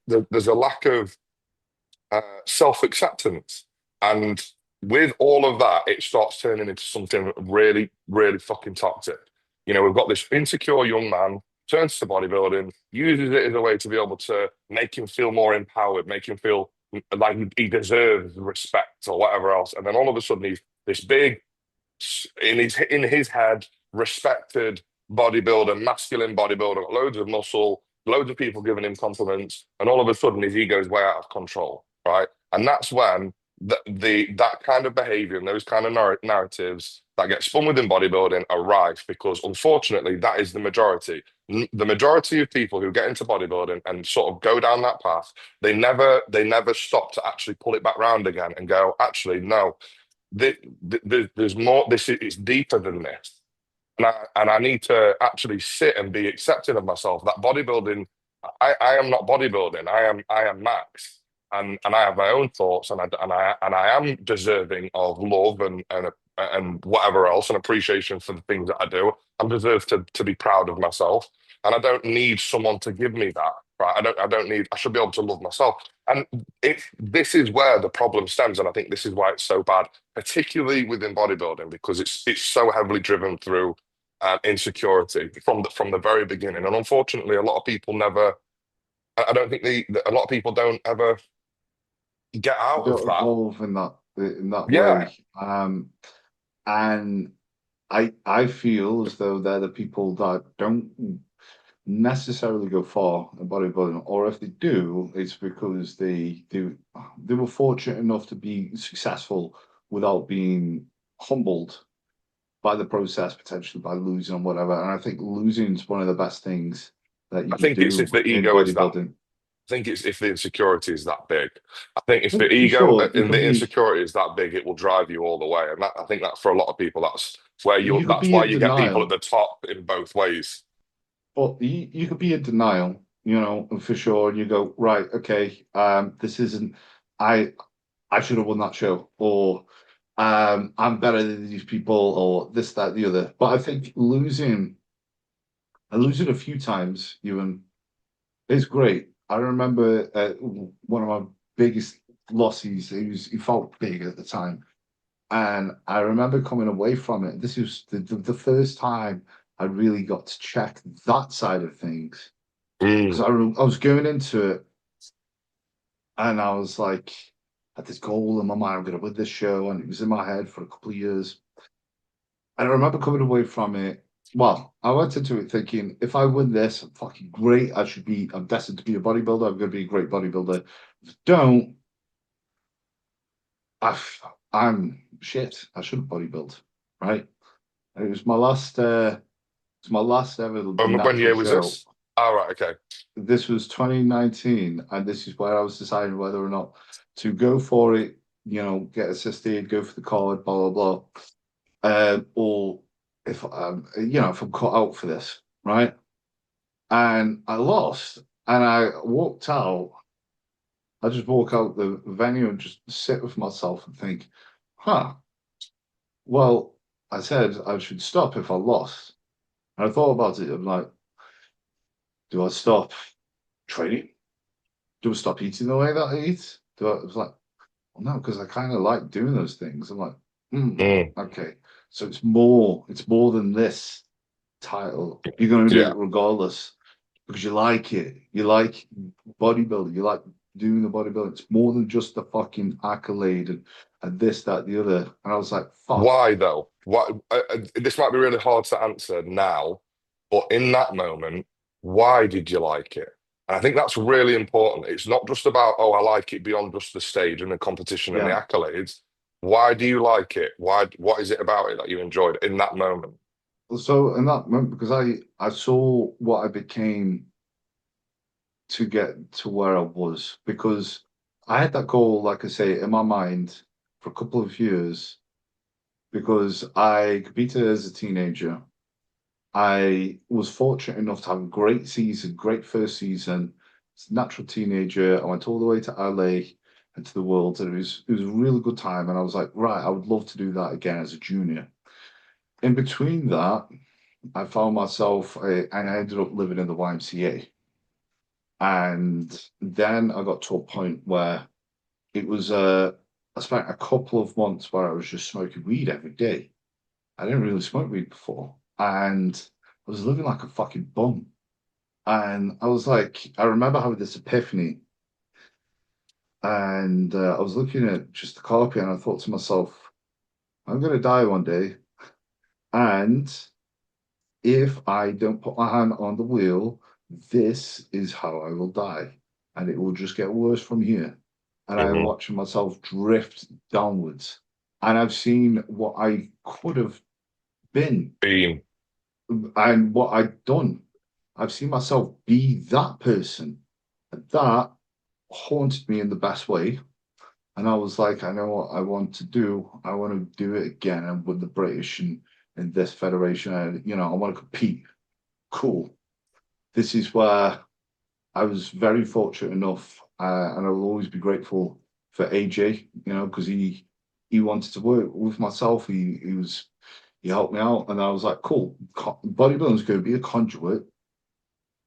S1: there's a lack of self-acceptance. And with all of that, it starts turning into something really, really fucking toxic. We've got this insecure young man, turns to bodybuilding, uses it as a way to be able to make him feel more empowered, make him feel like he deserves respect or whatever else. And then all of a sudden, he's this big, in his head, respected bodybuilder, masculine bodybuilder, got loads of muscle, loads of people giving him compliments, and all of a sudden his ego's way out of control, right? And that's when that kind of behavior and those kind of narratives that get spun within bodybuilding are rife because unfortunately that is the majority. The majority of people who get into bodybuilding and sort of go down that path, they never stop to actually pull it back round again and go, actually, no, there's more. This is deeper than this, and I need to actually sit and be accepting of myself. That bodybuilding, I am not bodybuilding. I am Max, and I have my own thoughts, and I am deserving of love and whatever else, and appreciation for the things that I do. I'm deserved to be proud of myself, and I don't need someone to give me that. Right? I don't need. I should be able to love myself. And this is where the problem stems, and I think this is why it's so bad, particularly within bodybuilding, because it's so heavily driven through insecurity from the very beginning. And unfortunately, a lot of people never. I don't think a lot of people don't ever get out of
S2: don't
S1: that.
S2: evolve in that
S1: Yeah,
S2: way. And I feel as though they're the people that don't necessarily go far in bodybuilding, or if they do, it's because they were fortunate enough to be successful without being humbled by the process, potentially by losing or whatever. And I think losing is one of the best things that you
S1: I
S2: can
S1: think it's if
S2: do
S1: the
S2: in
S1: ego is that.
S2: bodybuilding.
S1: I think it's if the insecurity is that big. I think if the
S2: For
S1: ego
S2: sure,
S1: and the insecurity is that big, it will drive you all the way. And I think that for a lot of people,
S2: you could
S1: that's
S2: be
S1: why
S2: in
S1: you get people at
S2: denial,
S1: the top in both ways.
S2: but you could be in denial, for sure. And you go, right, okay, this isn't I I should have won that show, or I'm better than these people, or this, that, the other. But I think and losing a few times, even is great. I remember one of my biggest losses. He felt big at the time, and I remember coming away from it. This was the first time I really got to check that side of things because
S1: Mm.
S2: I was going into it and I was like, had this goal in my mind. I'm going to win this show, and it was in my head for a couple of years. And I remember coming away from it. Well, I went into it thinking, if I win this, I'm fucking great. I'm destined to be a bodybuilder. I'm going to be a great bodybuilder. If I don't, I, I'm shit. I shouldn't bodybuild, right? And it's my last ever
S1: When
S2: natural
S1: year was
S2: show.
S1: this? Oh, right, okay.
S2: This was 2019, and this is where I was deciding whether or not to go for it, get assisted, go for the card, blah, blah, blah. Or if I'm cut out for this, right? And I lost, and I walked out. I just walk out the venue and just sit with myself and think, huh, well, I said I should stop if I lost. And I thought about it. I'm like, do I stop training? do I stop eating the way that I eat? I was like, well, no, because I kind of like doing those things. I'm like,
S1: Mm,
S2: okay. So it's more than this title. You're going to do
S1: yeah.
S2: it regardless because you like it. You like bodybuilding. You like doing the bodybuilding. It's more than just the fucking accolade and this, that, the other. And I was like, fuck.
S1: Why though? Why? This might be really hard to answer now, but in that moment, why did you like it? And I think that's really important. It's not just about, oh, I like it beyond just the stage and the competition and the
S2: Yeah.
S1: accolades. Why do you like it? Why? What is it about it that you enjoyed in that moment?
S2: So in that moment, because I saw what I became to get to where I was, because I had that goal, like I say, in my mind for a couple of years, because I competed as a teenager. I was fortunate enough to have a great season, great first season. As a natural teenager, I went all the way to LA and to the world, and it was a really good time. And I was like, right, I would love to do that again as a junior. In between that, I found myself, and I ended up living in the YMCA. And then I got to a point where it was, I spent a couple of months where I was just smoking weed every day. I didn't really smoke weed before. And I was living like a fucking bum. And I was like, I remember having this epiphany. And I was looking at just the carpet and I thought to myself, I'm going to die one day. And if I don't put my hand on the wheel, this is how I will die. And it will just get worse from here. And I am
S1: Hmm.
S2: watching myself drift downwards. And I've seen what I could have been
S1: Being,
S2: and what I've done. I've seen myself be that person. And that haunted me in the best way. And I was like, I know what I want to do. I want to do it again and with the British and in this federation. I want to compete. Cool. This is where I was very fortunate enough, and I will always be grateful for AJ, because he wanted to work with myself. He helped me out, and I was like, cool. Bodybuilding's going to be a conduit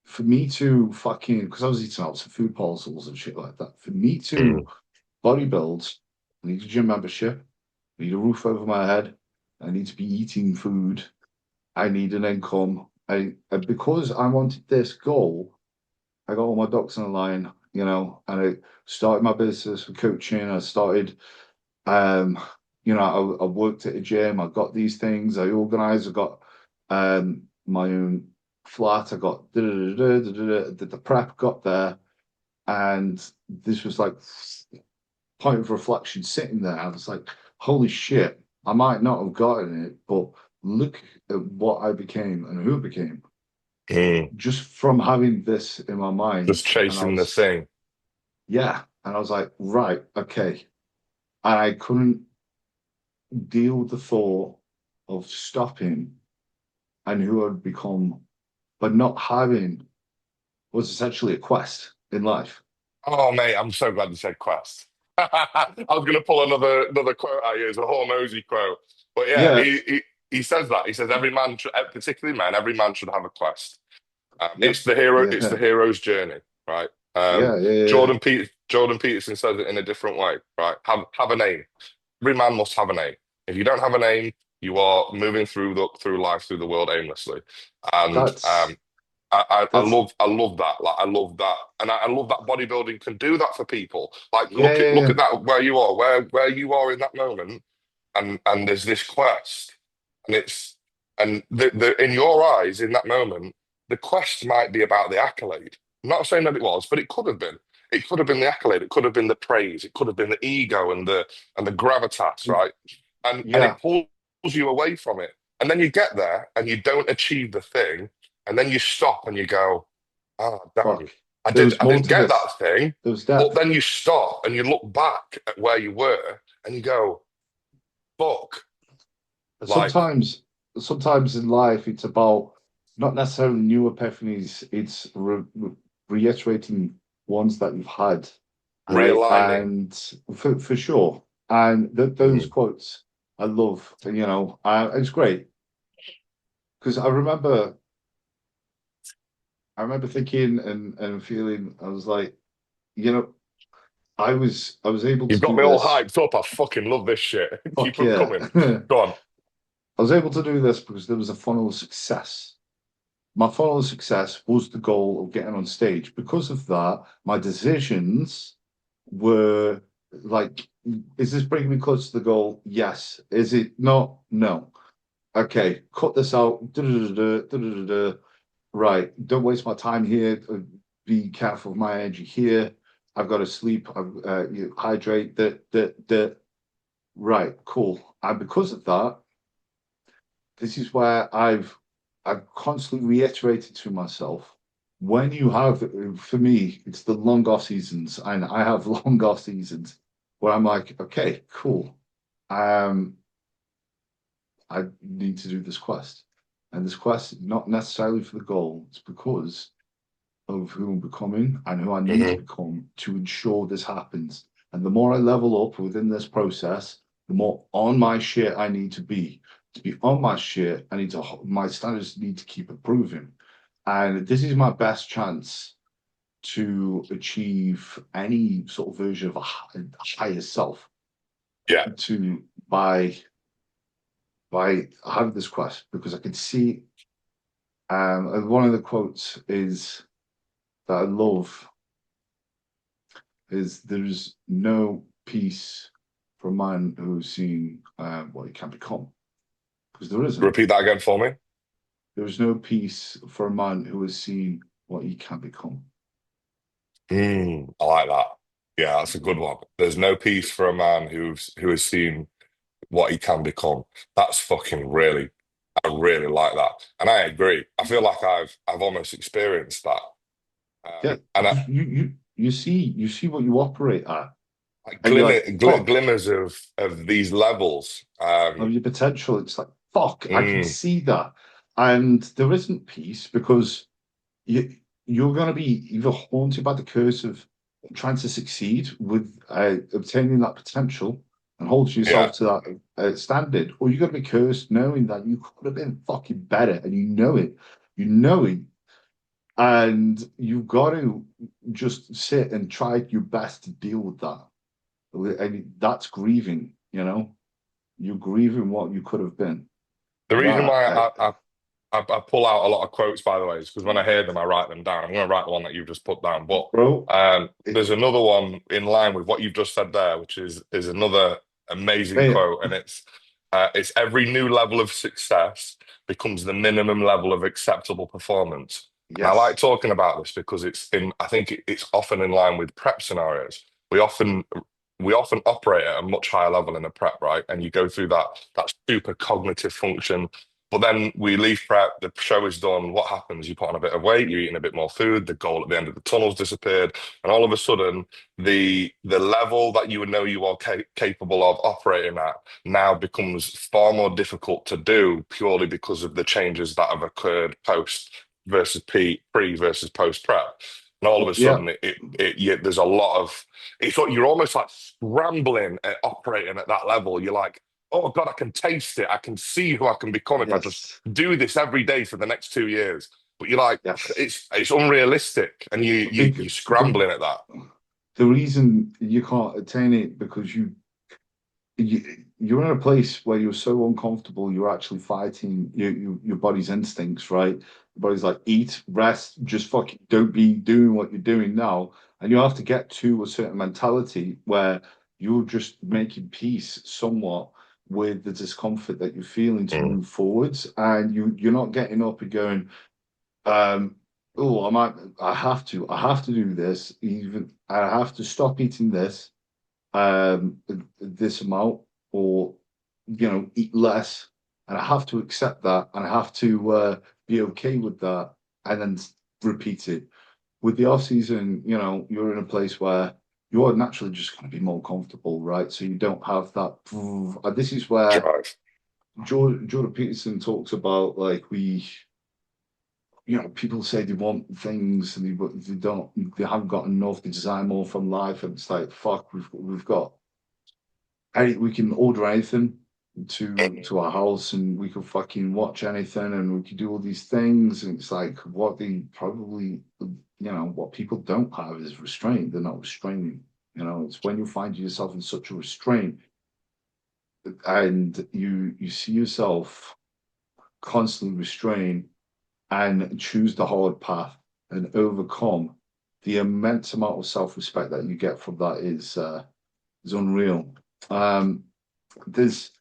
S2: for me to fucking because I was eating out some food parcels and shit like that. For me
S1: mm,
S2: to bodybuild, I need a gym membership. I need a roof over my head. I need to be eating food. I need an income. And because I wanted this goal, I got all my ducks in a line, and I started my business for coaching. I started, um, I worked at a gym. I got these things. I organized. I got my own flat. I got did the prep, got there, and this was like point of reflection sitting there. I was like, holy shit, I might not have gotten it, but look at what I became and who I became
S1: mm.
S2: just from having this in my
S1: Just
S2: mind. And I
S1: chasing the
S2: was,
S1: thing.
S2: yeah. And I was like, right, okay. And I couldn't deal with the thought of stopping and who I'd become, but not having was essentially a quest in life.
S1: Oh, mate, I'm so glad you said Quest. I was going to pull another quote out here, it's a Hormozy quote. But yeah,
S2: Yeah.
S1: he says that. He says every man, particularly men, every man should have a quest.
S2: Yep.
S1: It's the
S2: Yeah.
S1: hero's journey, right?
S2: Yeah. Yeah.
S1: Jordan Peterson says it in a different way, right? Have a name. Every man must have a name. If you don't have a name, you are moving through life through the world aimlessly. And
S2: That's, that's,
S1: I love that. Like I love that, and I love that bodybuilding can do that for people. Like
S2: yeah.
S1: look
S2: Yeah.
S1: at that where you are, where you are in that moment, and there's this quest, and it's and the in your eyes in that moment, the quest might be about the accolade. I'm not saying that it was, but it could have been. It could have been the accolade. It could have been the praise. It could have been the ego and the gravitas,
S2: Yeah.
S1: right? And
S2: Yeah.
S1: it pulls you away from it. And then you get there and you don't achieve the thing, and then you stop and you go, "Ah, damn,
S2: Fuck. There was
S1: I
S2: more
S1: didn't
S2: to
S1: get
S2: this.
S1: that thing."
S2: There was
S1: But
S2: depth.
S1: then you stop and you look back at where you were and you go, "Fuck!" Like,
S2: Sometimes in life, it's about not necessarily new epiphanies, it's reiterating ones that you've had, right?
S1: realigning.
S2: And for sure. And those
S1: Mm,
S2: quotes I love, it's great because I remember thinking and feeling, I was like, you know, I was able to
S1: You've got
S2: do
S1: me all
S2: this.
S1: hyped up. I fucking love this shit. Keep
S2: Fuck
S1: them
S2: yeah.
S1: coming.
S2: I
S1: Go on.
S2: was able to do this because there was a funnel of success. My funnel of success was the goal of getting on stage. Because of that, my decisions were like, is this bringing me close to the goal? Yes. Is it not? No. Okay, cut this out. Da-da-da-da, da-da-da-da. Right, don't waste my time here. Be careful of my energy here. I've got to sleep. Hydrate. That. Right, cool. And because of that, this is where I've constantly reiterated to myself, when you have, for me, it's the long off seasons, and I have long off seasons where I'm like, okay, cool. Um, I need to do this quest. And this quest, not necessarily for the goal, it's because of who I'm becoming and who I need to
S1: Hmm.
S2: become to ensure this happens. And the more I level up within this process, the more on my shit I need to be. To be on my shit, my standards need to keep improving. And this is my best chance to achieve any sort of version of a higher self
S1: Yeah.
S2: to by having this quest because I could see and one of the quotes is that I love is there's no peace for a man who's seen what he can become because there isn't.
S1: Repeat that again for me.
S2: There is no peace for a man who has seen what he can become.
S1: I like that. Yeah, that's a good one. There's no peace for a man who has seen what he can become. That's fucking really, I really like that. And I agree. I feel like I've almost experienced that.
S2: Yeah,
S1: And I,
S2: because you see what you operate at,
S1: like
S2: and you're like, fuck,
S1: glimmers of these levels.
S2: of your potential. It's like, fuck, I can
S1: Mm,
S2: see that, and there isn't peace because you're going to be either haunted by the curse of trying to succeed with obtaining that potential and holding
S1: yeah.
S2: yourself to that standard, or you're going to be cursed knowing that you could have been fucking better and you know it. You know it. And you've got to just sit and try your best to deal with that. And that's grieving, you know? You're grieving what you could have been.
S1: The reason
S2: That,
S1: why I pull out a lot of quotes, by the way, is because when I hear them, I write them down. I'm going to write the one that you've just put down. But
S2: bro, it,
S1: there's another one in line with what you've just said there, which is another amazing
S2: it,
S1: quote, and it's every new level of success becomes the minimum level of acceptable performance. And I like
S2: yes.
S1: talking about this because I think it's often in line with prep scenarios. We often we often operate at a much higher level in a prep, right? And you go through that super cognitive function. But then we leave prep, the show is done. What happens? You put on a bit of weight, you're eating a bit more food, the goal at the end of the tunnel's disappeared, and all of a sudden, the level that you would know you are capable of operating at now becomes far more difficult to do purely because of the changes that have occurred post versus pre versus post prep. And all of a
S2: Yeah.
S1: sudden, there's a lot of it's like you're almost like scrambling at operating at that level. You're like, oh God, I can taste it. I can see who I can become if I just
S2: Yes.
S1: do this every day for the next 2 years. But you're like,
S2: Yes.
S1: it's unrealistic, and you're
S2: The,
S1: scrambling at that.
S2: the reason you can't attain it because you're in a place where you're so uncomfortable, you're actually fighting your body's instincts, right? Your body's like, eat, rest, just fucking don't be doing what you're doing now. And you have to get to a certain mentality where you're just making peace somewhat with the discomfort that you're feeling to
S1: Mm.
S2: move forwards. And you're not getting up and going, um, oh, I have to do this, even I have to stop eating this amount or eat less, and I have to accept that and I have to be okay with that and then repeat it. With the off season, you're in a place where you are naturally just going to be more comfortable, right? So you don't have that. And this is where
S1: Drive.
S2: Jordan Peterson talks about, like, people say they want things and they don't, they haven't got enough, they desire more from life, and it's like, fuck, we've got we can order anything to our house and we can fucking watch anything and we can do all these things, and it's like what they probably what people don't have is restraint. They're not restraining. It's when you find yourself in such a restraint and you see yourself constantly restrain and choose the hard path and overcome the immense amount of self-respect that you get from that is unreal. Um, there's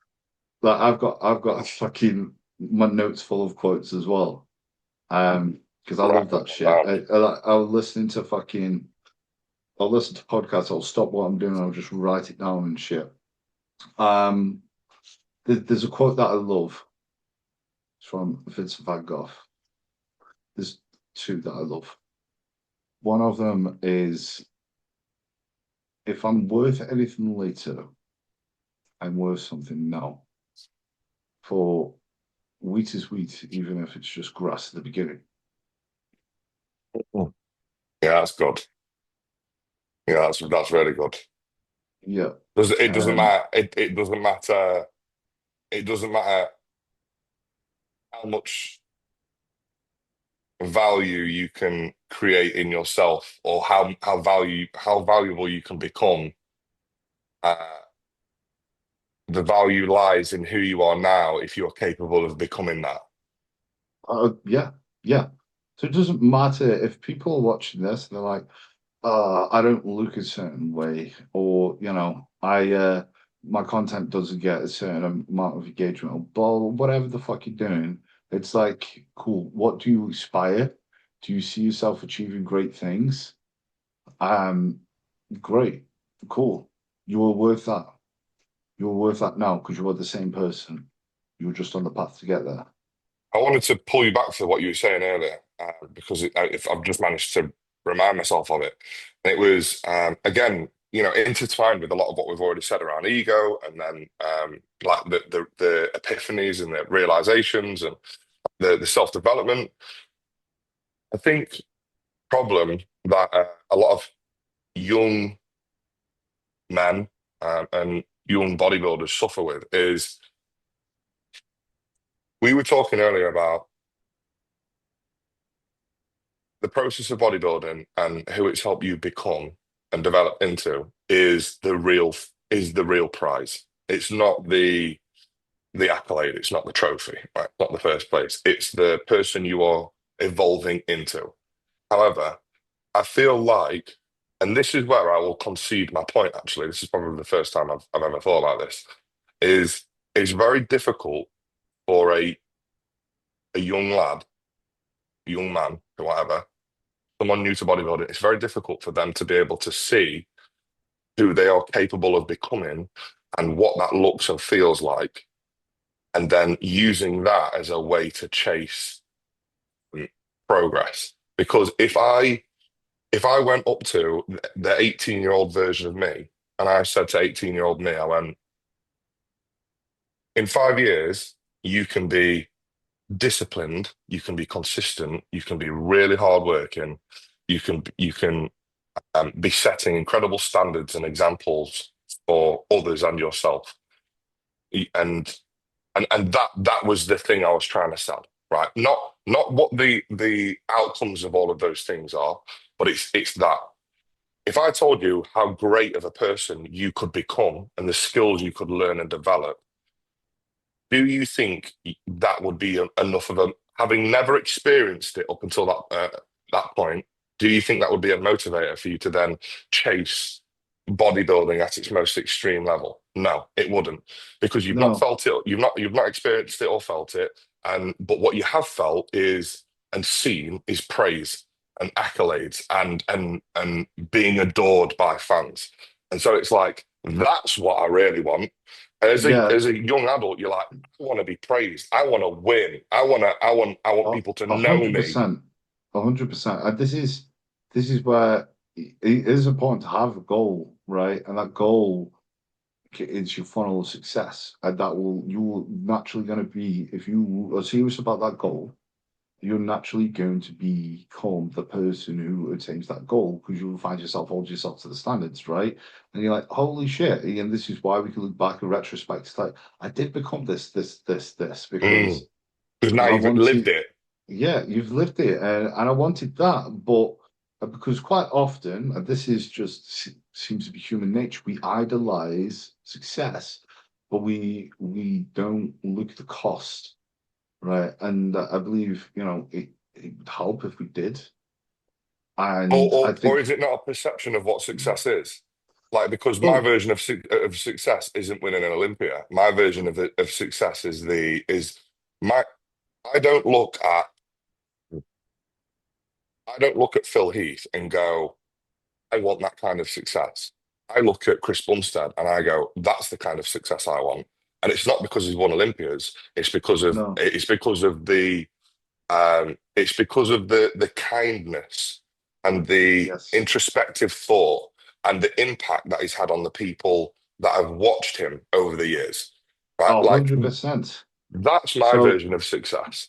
S2: like I've got fucking my notes full of quotes as well. Because I love that shit.
S1: Wow.
S2: I'll listen to fucking I'll listen to podcasts. I'll stop what I'm doing. I'll just write it down and shit. Um, there's a quote that I love. It's from Vincent van Gogh. There's two that I love. One of them is, if I'm worth anything later, I'm worth something now. For wheat is wheat, even if it's just grass at the beginning.
S1: Yeah, that's good. Yeah, that's really good.
S2: Yeah.
S1: It doesn't
S2: Um,
S1: matter. It doesn't matter. It doesn't matter how much value you can create in yourself, or how valuable you can become. Uh, the value lies in who you are now if you're capable of becoming that.
S2: yeah, yeah. So it doesn't matter if people are watching this and they're like, I don't look a certain way, or I my content doesn't get a certain amount of engagement, or whatever the fuck you're doing. It's like, cool. What do you aspire? Do you see yourself achieving great things? Um, Great, cool. You are worth that. You're worth that now because you are the same person. You were just on the path to get there.
S1: I wanted to pull you back to what you were saying earlier, because if I've just managed to remind myself of it. And it was, again, intertwined with a lot of what we've already said around ego, and then like the epiphanies and the realizations and the self-development. I think problem that a lot of young men and young bodybuilders suffer with is, we were talking earlier about the process of bodybuilding and who it's helped you become and develop into is the real prize. It's not the accolade, it's not the trophy, right? Not the first place. It's the person you are evolving into. However, I feel like, and this is where I will concede my point, actually, this is probably the first time I've ever thought about this, is it's very difficult for a young lad, young man, or whatever, someone new to bodybuilding, it's very difficult for them to be able to see who they are capable of becoming and what that looks and feels like, and then using that as a way to chase progress. Because if I went up to the 18-year-old version of me and I said to 18-year-old me, I went, in 5 years, you can be disciplined, you can be consistent, you can be really hardworking, you can be setting incredible standards and examples for others and yourself. And that was the thing I was trying to sell, right? Not what the outcomes of all of those things are, but it's that if I told you how great of a person you could become and the skills you could learn and develop, do you think that would be enough of a, having never experienced it up until that point, do you think that would be a motivator for you to then chase bodybuilding at its most extreme level? No, it wouldn't, because you've not
S2: No,
S1: felt it, you've not experienced it or felt it, and but what you have felt is and seen is praise and accolades and being adored by fans. And so it's like, that's what I really want. As a
S2: yeah,
S1: as a young adult, you're like, I want to be praised. I want to win. I want
S2: a
S1: people to
S2: a
S1: know
S2: hundred
S1: me.
S2: percent, 100%. This is where it is important to have a goal, right? And that goal is your funnel of success, and that will you will naturally going to be, if you are serious about that goal, you're naturally going to become the person who attains that goal because you'll find yourself hold yourself to the standards, right? And you're like, holy shit! And this is why we can look back in retrospect. It's like I did become this
S1: Mm.
S2: because
S1: Because now
S2: I
S1: you've lived
S2: wanted.
S1: it.
S2: Yeah, you've lived it, and I wanted that, but because quite often, and this is just seems to be human nature, we idolize success, but we don't look at the cost, right? And I believe, it would help if we did.
S1: Or,
S2: And I
S1: or or
S2: think,
S1: is it not a perception of what success is? Like, because my
S2: well,
S1: version of success isn't winning an Olympia. My version of success is my I don't look at I don't look at Phil Heath and go, I want that kind of success. I look at Chris Bumstead and I go, that's the kind of success I want. And it's not because he's won Olympias.
S2: no,
S1: It's because of the kindness and the
S2: yes,
S1: introspective thought and the impact that he's had on the people that have watched him over the years. Right? Like
S2: 100%.
S1: that's my
S2: So,
S1: version of success.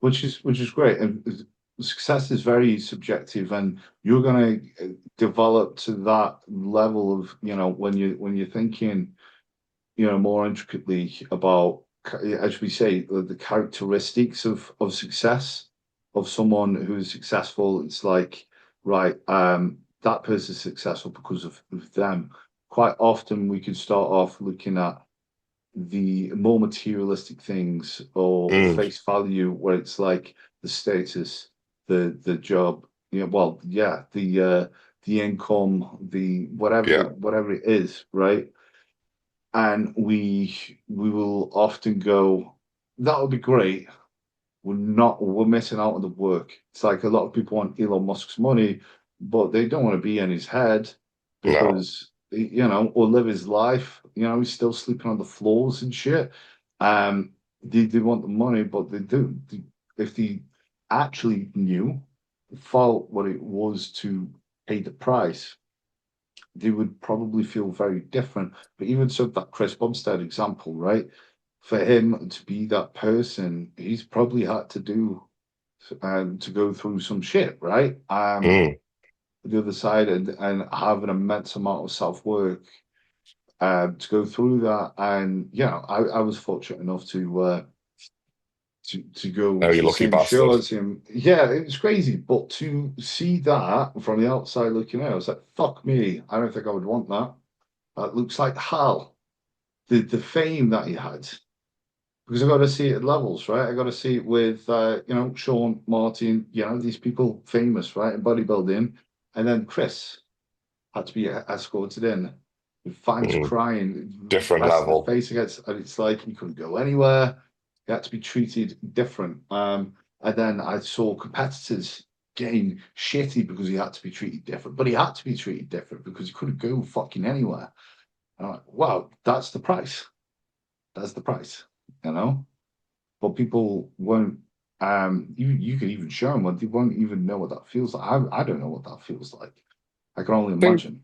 S2: which is great. And success is very subjective, and you're going to develop to that level of, when you're thinking, more intricately about, as we say, the characteristics of success of someone who's successful. It's like, right, that person's successful because of them. Quite often, we could start off looking at the more materialistic things or
S1: Mm,
S2: face value, where it's like the status, the job, well, yeah, the income, the whatever
S1: yeah,
S2: whatever it is, right? And we will often go, that would be great. We're missing out on the work. It's like a lot of people want Elon Musk's money, but they don't want to be in his head
S1: no.
S2: because, or live his life. He's still sleeping on the floors and shit. They want the money, but they do. If they actually knew, felt what it was to pay the price, they would probably feel very different. But even so, that Chris Bumstead example, right? For him to be that person, he's probably had to do to go through some shit, right?
S1: Mm,
S2: The other side, and have an immense amount of self-work to go through that. And I was fortunate enough to go
S1: no, you
S2: to the
S1: lucky
S2: same show
S1: bastard.
S2: as him. Yeah, it was crazy. But to see that from the outside looking out, I was like, fuck me, I don't think I would want that. That looks like hell. The fame that he had. Because I got to see it at levels, right? I got to see it with, Sean, Martin, these people famous, right, in bodybuilding. And then Chris had to be escorted in with fans
S1: Mm,
S2: crying,
S1: different
S2: pressing their
S1: level.
S2: face against, and it's like he couldn't go anywhere. He had to be treated different. And then I saw competitors getting shitty because he had to be treated different, but he had to be treated different because he couldn't go fucking anywhere. And I'm like, wow, that's the price. That's the price, you know? But people won't, you could even show them, but they won't even know what that feels like. I don't know what that feels like. I can only
S1: Think
S2: imagine.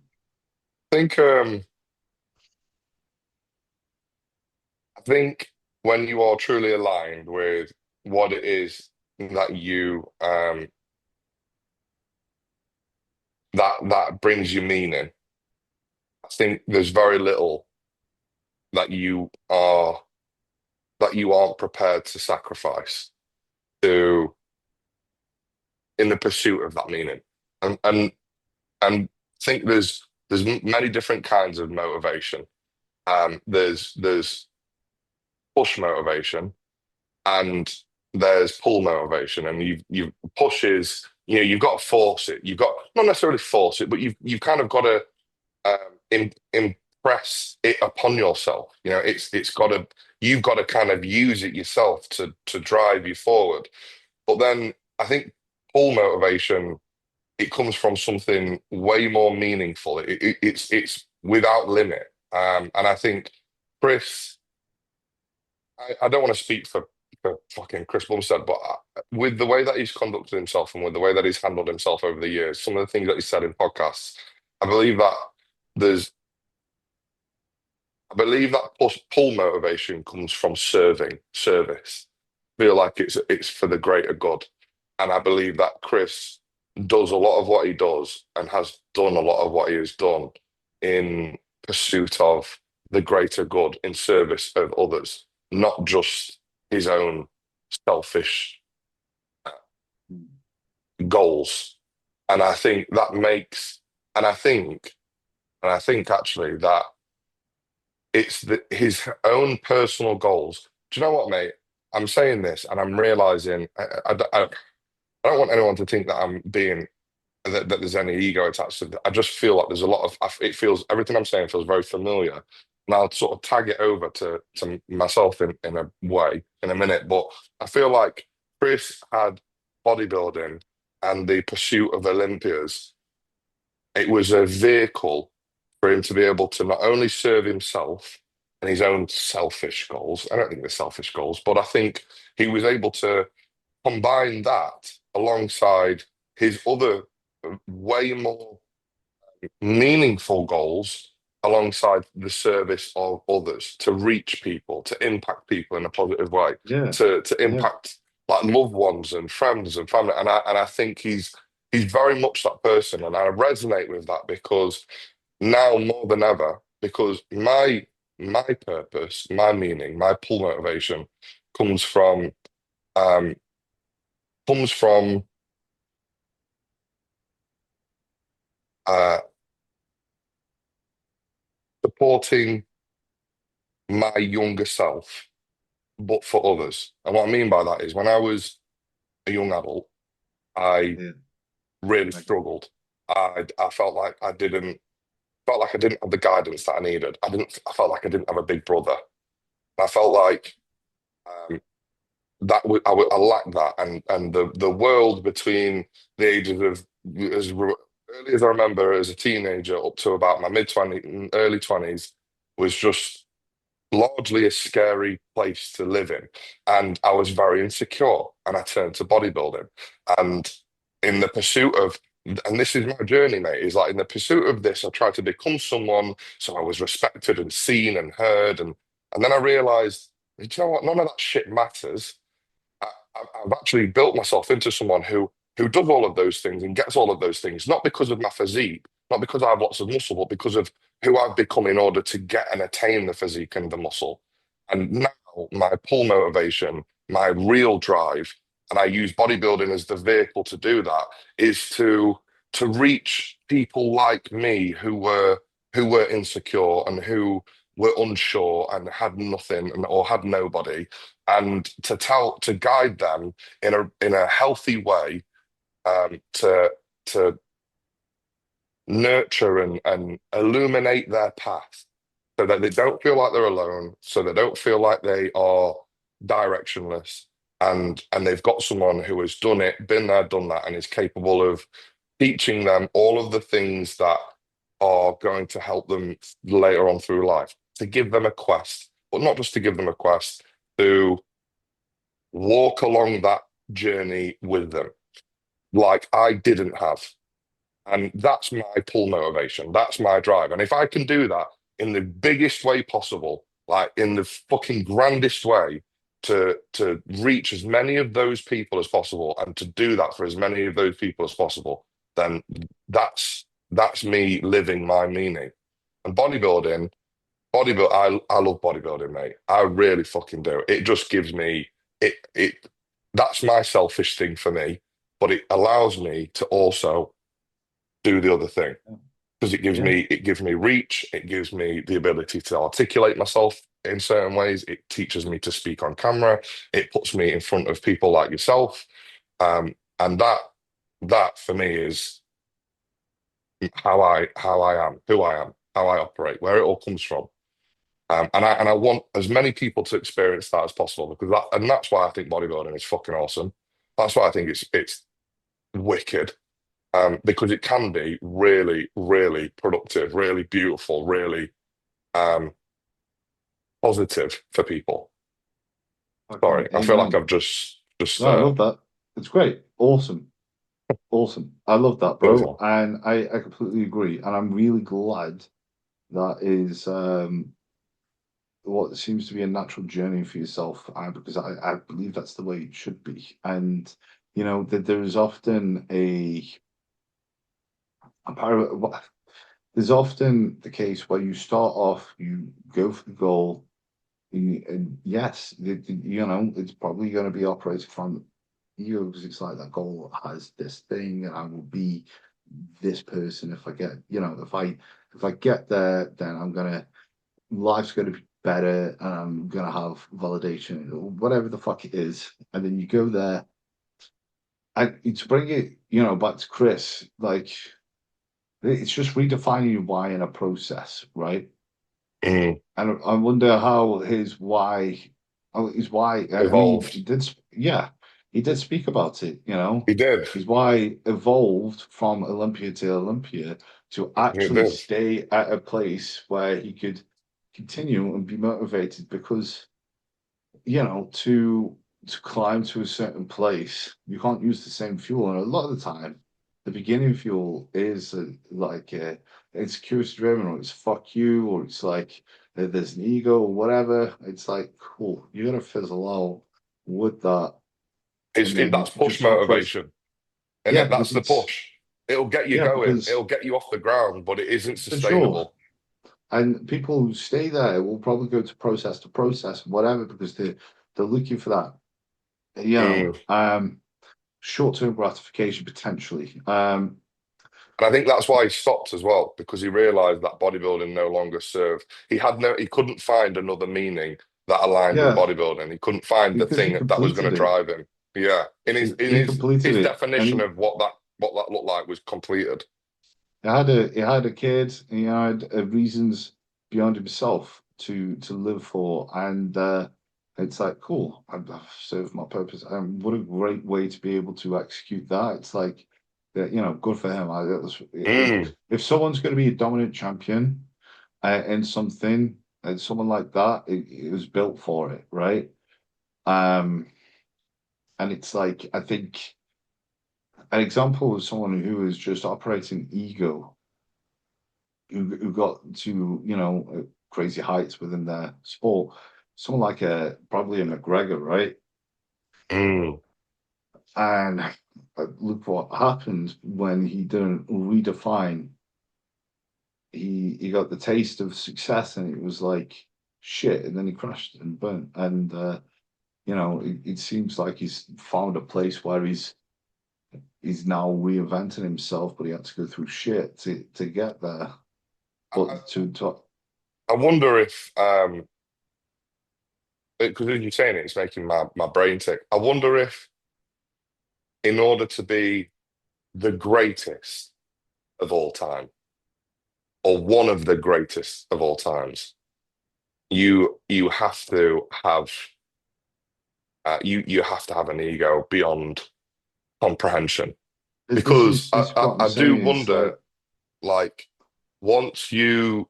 S1: think I think when you are truly aligned with what it is that you that brings you meaning, I think there's very little that you aren't prepared to sacrifice to in the pursuit of that meaning. And think there's many different kinds of motivation. There's push motivation and there's pull motivation, and you push is you've got to force it. You've got not necessarily force it, but you've kind of got to impress it upon yourself. It's got to you've got to kind of use it yourself to drive you forward. But then I think pull motivation it comes from something way more meaningful. It's without limit. And I think Chris, I don't want to speak for fucking Chris Bumstead, but with the way that he's conducted himself and with the way that he's handled himself over the years, some of the things that he said in podcasts, I believe that there's I believe that pull motivation comes from service. Feel like it's for the greater good. And I believe that Chris does a lot of what he does and has done a lot of what he has done in pursuit of the greater good in service of others, not just his own selfish goals. And I think that makes, and I think, and I think actually that his own personal goals. Do you know what, mate? I'm saying this and I'm realizing I don't want anyone to think that I'm being that there's any ego attached to it. I just feel like there's a lot of it feels everything I'm saying feels very familiar. And I'll sort of tag it over to myself in a way in a minute. But I feel like Chris had bodybuilding and the pursuit of Olympias. It was a vehicle for him to be able to not only serve himself and his own selfish goals. I don't think they're selfish goals, but I think he was able to combine that alongside his other way more meaningful goals alongside the service of others to reach people, to impact people in a positive way,
S2: Yeah,
S1: to
S2: yeah,
S1: impact like loved ones and friends and family. And I think he's very much that person. And I resonate with that because now more than ever, because my purpose, my meaning, my pull motivation comes from um comes from uh supporting my younger self, but for others. And what I mean by that is when I was a young adult, I
S2: yeah.
S1: really
S2: Like,
S1: struggled. I felt like I didn't have the guidance that I needed. I felt like I didn't have a big brother. I felt like um, I lacked that, and the world between the ages of early as I remember as a teenager up to about my mid 20s, early 20s was just largely a scary place to live in. And I was very insecure and I turned to bodybuilding. And in the pursuit of, and this is my journey, mate, is like in the pursuit of this, I tried to become someone so I was respected and seen and heard. And then I realized, you know what, none of that shit matters. I, I've actually built myself into someone who does all of those things and gets all of those things, not because of my physique, not because I have lots of muscle, but because of who I've become in order to get and attain the physique and the muscle. And now my pull motivation, my real drive, and I use bodybuilding as the vehicle to do that, is to reach people like me who were insecure and who were unsure and had nothing or had nobody and to guide them in a healthy way to nurture and illuminate their path so that they don't feel like they're alone, so they don't feel like they are directionless, and they've got someone who has done it, been there, done that, and is capable of teaching them all of the things that are going to help them later on through life. To give them a quest, but not just to give them a quest, to walk along that journey with them, like I didn't have. And that's my pull motivation. That's my drive. And if I can do that in the biggest way possible, like in the fucking grandest way, to reach as many of those people as possible and to do that for as many of those people as possible, then that's me living my meaning. And I love bodybuilding, mate. I really fucking do. It just gives me it that's my selfish thing for me, but it allows me to also do the other thing because
S2: yeah,
S1: it gives me reach, it gives me the ability to articulate myself in certain ways, it teaches me to speak on camera, it puts me in front of people like yourself. And that for me is how I am, who I am, how I operate, where it all comes from. And I want as many people to experience that as possible because that's why I think bodybuilding is fucking awesome. That's why I think it's wicked. Because it can be really, really productive, really beautiful, really um, positive for people.
S2: fucking
S1: Sorry, I feel like
S2: amen.
S1: I've just
S2: No, I love that. It's great. Awesome. Awesome. I love that,
S1: goes
S2: bro.
S1: on.
S2: And I completely agree. And I'm really glad that is what seems to be a natural journey for yourself, because I believe that's the way it should be. And, that there is often a part there's often the case where you start off, you go for the goal, and yes, it's probably going to be operated from ego because it's like that goal has this thing, and I will be this person if I get, if I get there, then life's gonna be better, and I'm gonna have validation, or whatever the fuck it is. And then you go there, and to bring it, back to Chris, like it's just redefining your why in a process, right?
S1: Mm.
S2: And I wonder how his why. I mean,
S1: Evolved.
S2: yeah, he did speak about it.
S1: He did.
S2: His why evolved from Olympia to Olympia to
S1: He
S2: actually
S1: did.
S2: stay at a place where he could continue and be motivated because, to climb to a certain place, you can't use the same fuel. And a lot of the time, the beginning fuel is insecurity driven, or it's fuck you, or it's like there's an ego or whatever. It's like, cool, you're gonna fizzle out with that, and then
S1: That's push
S2: just try press.
S1: motivation. And
S2: Yeah,
S1: that's
S2: because
S1: the push. It'll get you
S2: yeah,
S1: going.
S2: because
S1: It'll get you off the ground, but it isn't
S2: for sure.
S1: sustainable.
S2: And people who stay there will probably go to process, whatever, because they're looking for that,
S1: Mm.
S2: short-term gratification potentially.
S1: And I think that's why he stopped as well, because he realized that bodybuilding no longer served. He couldn't find another meaning that aligned with
S2: Yeah,
S1: bodybuilding. He couldn't find the
S2: because he
S1: thing that was going
S2: completed
S1: to
S2: it.
S1: drive him. Yeah. In
S2: He completed
S1: his
S2: it, and
S1: definition of what that looked like was completed.
S2: he had a kid. And he had reasons beyond himself to live for, and it's like cool. I've served my purpose, and what a great way to be able to execute that. It's like, good for him.
S1: Mm.
S2: If someone's going to be a dominant champion in something, and someone like that, it was built for it, right? Um, and it's like I think an example of someone who is just operating ego, who got to crazy heights within their sport. Someone like probably a McGregor, right?
S1: Mm.
S2: And look what happened when he didn't redefine. He got the taste of success, and it was like shit, and then he crashed and burnt. And it seems like he's found a place where he's now reinventing himself, but he had to go through shit to get there.
S1: I,
S2: But to
S1: I wonder if because as you're saying it, it's making my brain tick. I wonder if in order to be the greatest of all time, or one of the greatest of all times, you have to have you have to have an ego beyond comprehension. Because
S2: this is what I'm
S1: I do
S2: saying. It's
S1: wonder,
S2: like,
S1: like, once you,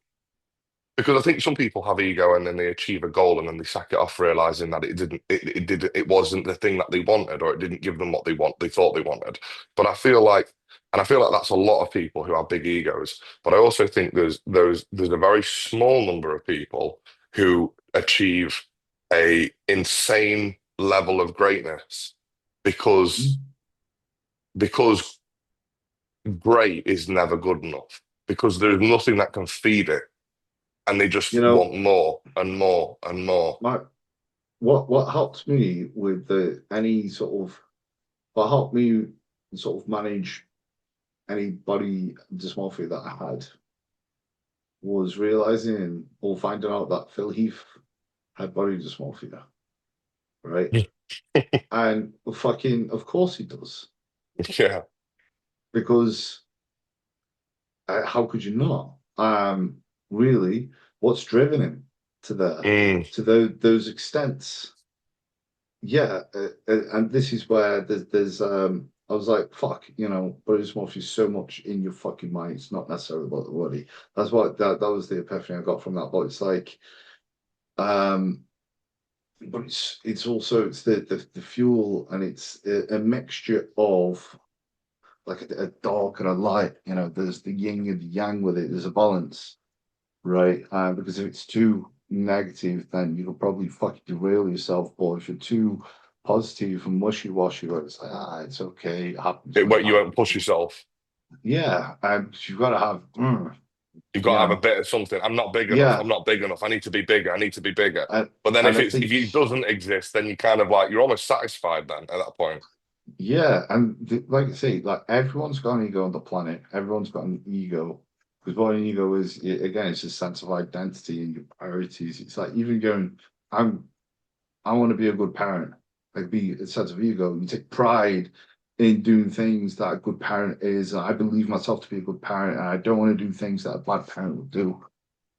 S1: because I think some people have ego and then they achieve a goal and then they sack it off, realizing that it wasn't the thing that they wanted, or it didn't give them what they thought they wanted. But I feel like that's a lot of people who have big egos. But I also think there's a very small number of people who achieve a insane level of greatness because because great is never good enough, because there's nothing that can feed it, and they
S2: you
S1: just
S2: know,
S1: want more and more and more.
S2: my what helped me with the any sort of what helped me sort of manage any body dysmorphia that I had was realizing or finding out that Phil Heath had body dysmorphia, right? And fucking, of course he does,
S1: Yeah.
S2: because how could you not? Really, what's driven him to
S1: Mm.
S2: those extents? Yeah, and this is where there's I was like, fuck, body dysmorphia is so much in your fucking mind. It's not necessarily about the body. That's what that was the epiphany I got from that. But it's like, um, but it's also it's the fuel, and it's a mixture of like a dark and a light. There's the yin and the yang with it. There's a balance, right? Because if it's too negative, then you will probably fucking derail yourself. But if you're too positive and wishy-washy, where it's like, it's okay, it happens when it
S1: You won't push
S2: happens.
S1: yourself.
S2: Yeah, and you've got to have,
S1: You've got
S2: you
S1: to have a
S2: know,
S1: bit of something. I'm not big enough.
S2: yeah,
S1: I'm not big enough. I need to be bigger. I need to be bigger.
S2: and
S1: But then
S2: and I
S1: if
S2: think,
S1: it doesn't exist, then you kind of like you're almost satisfied then at that point.
S2: Yeah, and like I say, like everyone's got an ego on the planet. Everyone's got an ego because what an ego is, again, it's a sense of identity and your priorities. It's like even going, I'm, I want to be a good parent. Like be a sense of ego. You take pride in doing things that a good parent is. I believe myself to be a good parent, and I don't want to do things that a bad parent would do.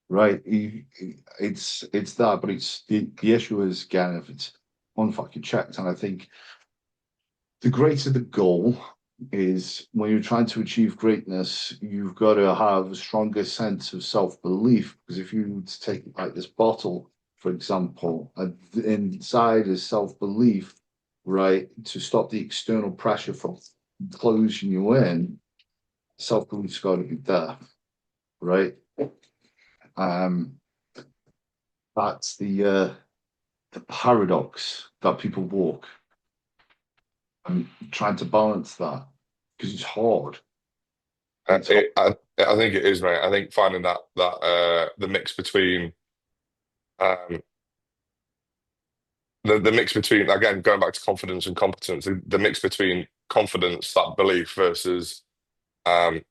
S2: Right? It's that, but it's the issue is again if it's unfucking checked, and I think the greater the goal is when you're trying to achieve greatness, you've got to have a stronger sense of self-belief. Because if you take like this bottle, for example, inside is self-belief, right? To stop the external pressure from closing you in, self-belief's got to be there, right? Um, that's the paradox that people walk and trying to balance that because it's hard. It's hard.
S1: I think it is, mate. I think finding that the mix between um, the mix between again going back to confidence and competence, the mix between confidence, that belief um,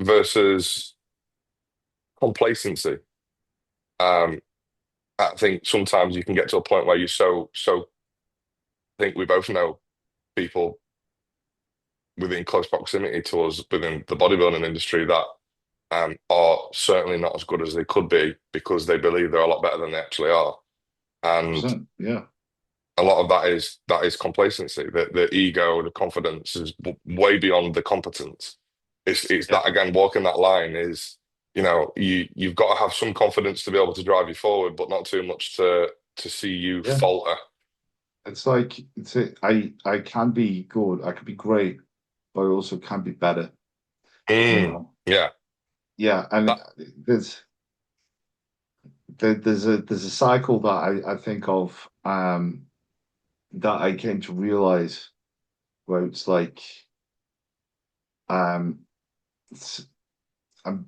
S1: versus complacency. Um, I think sometimes you can get to a point where you're so. I think we both know people within close proximity to us within the bodybuilding industry that are certainly not as good as they could be because they believe they're a lot better than they actually are. And
S2: 100%. Yeah.
S1: a lot of that is complacency. The ego, the confidence is way beyond the competence. It's
S2: Yeah.
S1: that again, walking that line is, you've got to have some confidence to be able to drive you forward, but not too much to see you
S2: Yeah.
S1: falter.
S2: It's like I can be good, I can be great, but I also can be better, you know.
S1: Yeah.
S2: Yeah, and
S1: That
S2: there's there's a cycle that I think of that I came to realize where it's like um it's, um,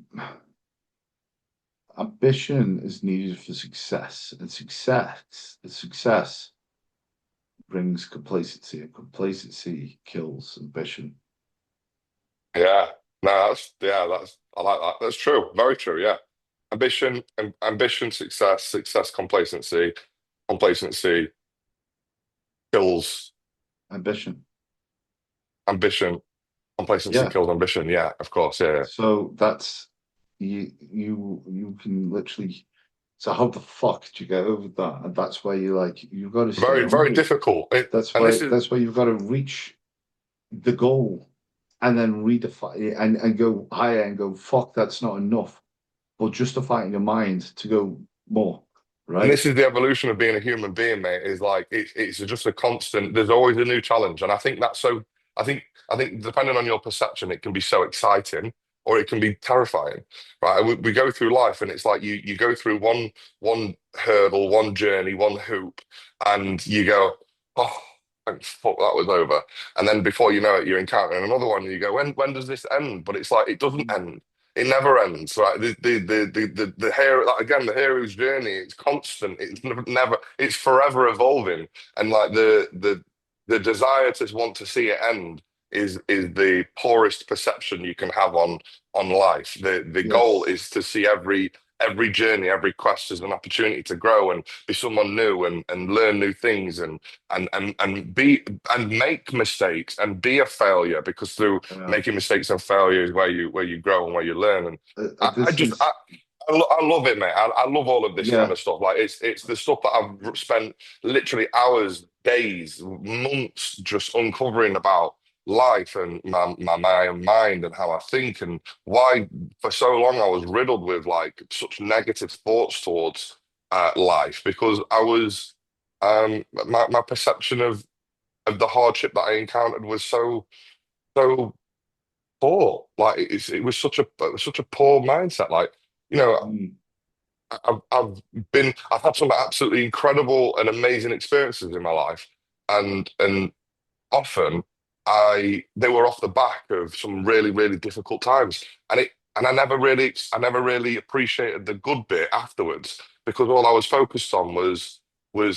S2: ambition is needed for success, and success brings complacency, and complacency kills ambition.
S1: Yeah. No, that's I like that. That's true. Very true. Yeah. Ambition, success, complacency. Complacency kills
S2: Ambition.
S1: ambition. Complacency
S2: Yeah.
S1: kills ambition. Yeah, of course. Yeah. Yeah.
S2: So that's you can literally. So how the fuck do you get over that? And that's where you like you've got to stay
S1: Very, very
S2: hungry.
S1: difficult.
S2: That's
S1: And
S2: why
S1: this is
S2: that's why you've got to reach the goal and then redefine it and go higher and go, fuck, that's not enough. But justify it in your mind to go more,
S1: And
S2: right?
S1: this is the evolution of being a human being, mate, is like it's just a constant, there's always a new challenge. And I think that's so I think depending on your perception, it can be so exciting or it can be terrifying. Right. We go through life and it's like you go through one hurdle, one journey, one hoop, and you go, oh, thank fuck that was over. And then before you know it, you're encountering another one and you go, when does this end? But it's like it doesn't end. It never ends, right? The hero, like, again, the hero's journey, it's constant. It's never, it's forever evolving. And like the desire to want to see it end is the poorest perception you can have on life. The goal
S2: Yes.
S1: is to see every journey, every quest as an opportunity to grow and be someone new and learn new things and be and make mistakes and be a failure because through
S2: Uh,
S1: making mistakes and failures where you grow and where you learn. And I
S2: this
S1: just
S2: is
S1: I love it, mate. I love all of this kind
S2: yeah.
S1: of stuff. Like it's the stuff that I've spent literally hours, days, months just uncovering about life and my mind and how I think and why for so long I was riddled with like such negative thoughts towards life because I was my perception of the hardship that I encountered was so poor. Like it was such a poor mindset. Like, you know,
S2: Mm,
S1: I've had some absolutely incredible and amazing experiences in my life, and often they were off the back of some really really difficult times, and I never really appreciated the good bit afterwards because all I was focused on was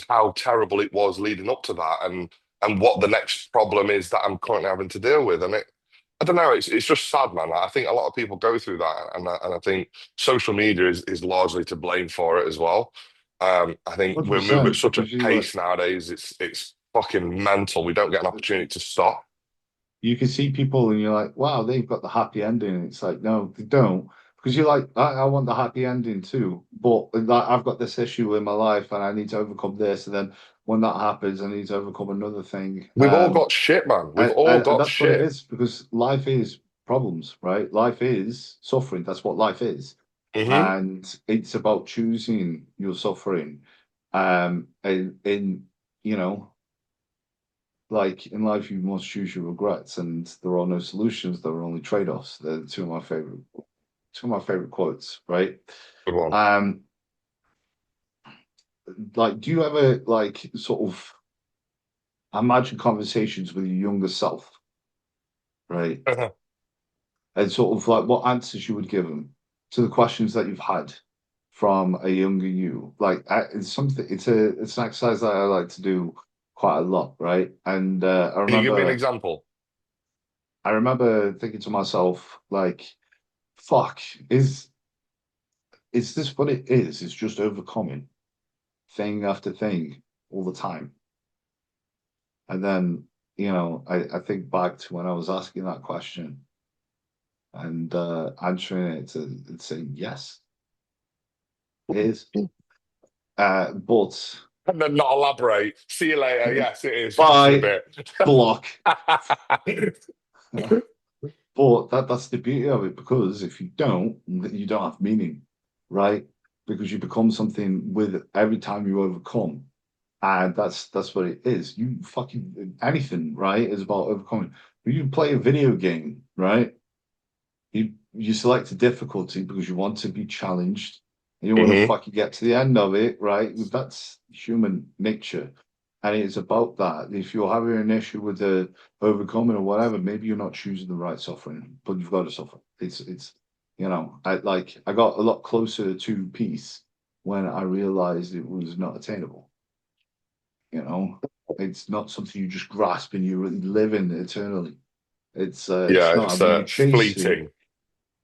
S1: how terrible it was leading up to that, and what the next problem is that I'm currently having to deal with. And I don't know, it's just sad, man. I think a lot of people go through that, and I think social media is largely to blame for it as well. I think we move at
S2: 100%,
S1: such a
S2: because you like
S1: pace nowadays. It's fucking mental. We don't get an opportunity to stop.
S2: you can see people and you're like, wow, they've got the happy ending. And it's like, no, they don't. Because you're like, I want the happy ending too. But like, I've got this issue in my life and I need to overcome this. And then when that happens, I need to overcome another thing.
S1: We've all got shit, man. We've all
S2: And
S1: got
S2: that's what it
S1: shit.
S2: is, because life is problems, right? Life is suffering. That's what life is.
S1: Hmm.
S2: And it's about choosing your suffering. In you know, like in life, you must choose your regrets, and there are no solutions. There are only trade-offs. They're two of my favorite quotes, right?
S1: Good one.
S2: Um, like, do you ever like sort of imagine conversations with your younger self, right? And sort of like what answers you would give them to the questions that you've had from a younger you. Like, it's something. It's an exercise that I like to do quite a lot, right? And
S1: Can you give me an example?
S2: I remember thinking to myself, like, fuck, is this what it is? It's just overcoming thing after thing all the time. And then, I think back to when I was asking that question and answering it and saying, yes, it is. But
S1: And then not elaborate. See you later. Yes, it is. Just in a
S2: bye,
S1: bit.
S2: block. But that's the beauty of it, because if you don't have meaning, right? Because you become something with every time you overcome. And that's what it is. You fucking anything, right, is about overcoming. When you play a video game, right? You select a difficulty because you want to be challenged. And you want to
S1: Hmm.
S2: fucking get to the end of it, right? That's human nature. And it's about that. If you're having an issue with the overcoming or whatever, maybe you're not choosing the right suffering, but you've got to suffer. I got a lot closer to peace when I realized it was not attainable. You know, it's not something you just grasp and you really live in eternally. It's
S1: Yeah,
S2: not.
S1: it's
S2: And when you chase it,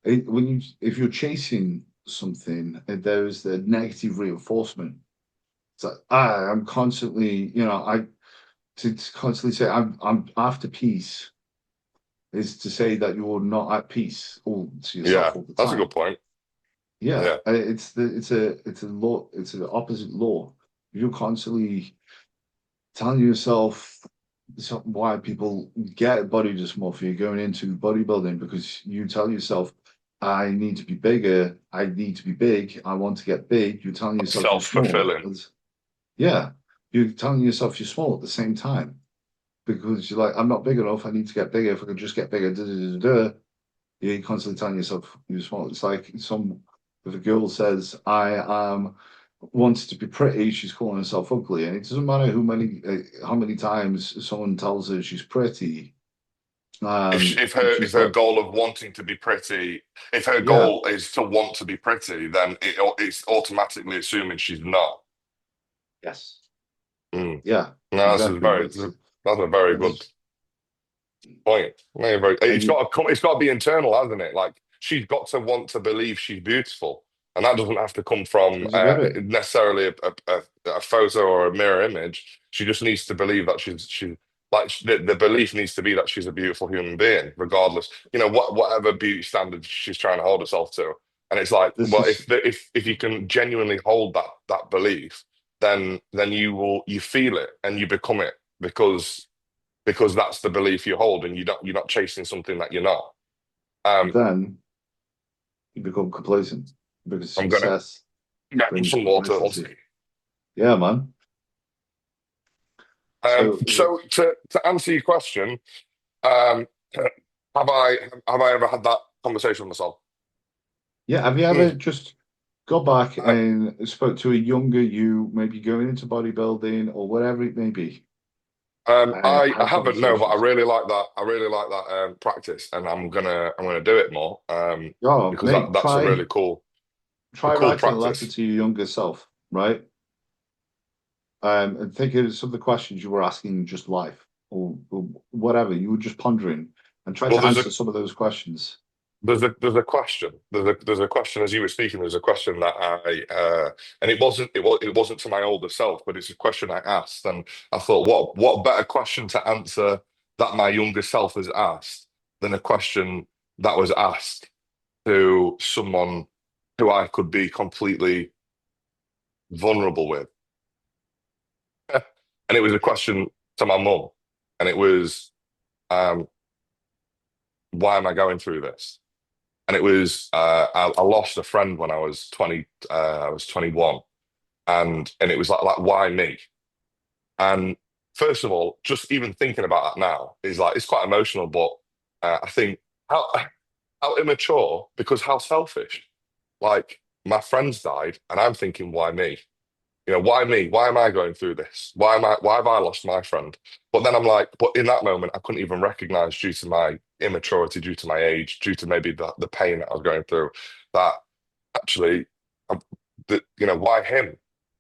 S1: fleeting.
S2: if you're chasing something, there's the negative reinforcement. It's like, I'm constantly, to constantly say I'm after peace is to say that you're not at peace all to
S1: Yeah,
S2: yourself all the
S1: that's a good
S2: time.
S1: point.
S2: Yeah,
S1: Yeah.
S2: it's a law. It's an opposite law. You're constantly telling yourself why people get body dysmorphia going into bodybuilding, because you tell yourself, I need to be bigger, I need to be big, I want to get big. You're telling yourself you're small.
S1: Self-fulfilling.
S2: Yeah, you're telling yourself you're small at the same time, because you're like, I'm not big enough, I need to get bigger. If I could just get bigger, da, da, da, da. You're constantly telling yourself you're small. It's like if a girl says, I am wants to be pretty, she's calling herself ugly, and it doesn't matter how many times someone tells her she's pretty.
S1: If
S2: She's
S1: her
S2: like,
S1: goal of wanting to be pretty, if her
S2: yeah,
S1: goal is to want to be pretty, then it's automatically assuming she's not.
S2: yes,
S1: Mm.
S2: yeah,
S1: No,
S2: exactly.
S1: that's a very
S2: I
S1: good
S2: just
S1: point.
S2: and
S1: It's got to come, it's got to be internal, hasn't it? Like she's got to want to believe she's beautiful, and that doesn't have to come from
S2: she's got it.
S1: necessarily a photo or a mirror image. She just needs to believe that she like the belief needs to be that she's a beautiful human being, regardless. Whatever beauty standard she's trying to hold herself to. And it's like,
S2: This
S1: well,
S2: is
S1: if you can genuinely hold that belief, then you feel it and you become it because that's the belief you hold, and you're not chasing something that you're not. Um,
S2: then you become complacent, because
S1: I'm gonna
S2: success
S1: get
S2: brings
S1: some water. One
S2: complacency.
S1: second.
S2: Yeah, man. So
S1: So to answer your question, um, have I ever had that conversation with myself?
S2: yeah, have you ever
S1: Mm.
S2: just go back
S1: I,
S2: and spoke to a younger you, maybe going into bodybuilding or whatever it may be?
S1: I
S2: Had
S1: haven't, no, but I
S2: conversations.
S1: really like that. I really like that practice, and I'm gonna do it more
S2: Oh,
S1: because
S2: mate,
S1: that's a really
S2: try.
S1: cool,
S2: Try
S1: cool
S2: writing a letter
S1: practice.
S2: to your younger self, right? and think of some of the questions you were asking, just life or whatever you were just pondering, and try
S1: Well,
S2: to answer some of those questions.
S1: there's a question. There's a question as you were speaking. There's a question that and it wasn't to my older self, but it's a question I asked, and I thought, what better question to answer that my younger self has asked than a question that was asked to someone who I could be completely vulnerable with. And it was a question to my mum, and it was, um, why am I going through this? And it was, I lost a friend when I was 20, I was 21, and it was like why me? And first of all, just even thinking about that now is like it's quite emotional, but I think how immature because how selfish. Like my friends died, and I'm thinking, why me? Why me? Why am I going through this? Why have I lost my friend? But then I'm like, but in that moment, I couldn't even recognize due to my immaturity, due to my age, due to maybe the pain that I was going through, that actually, um, why him?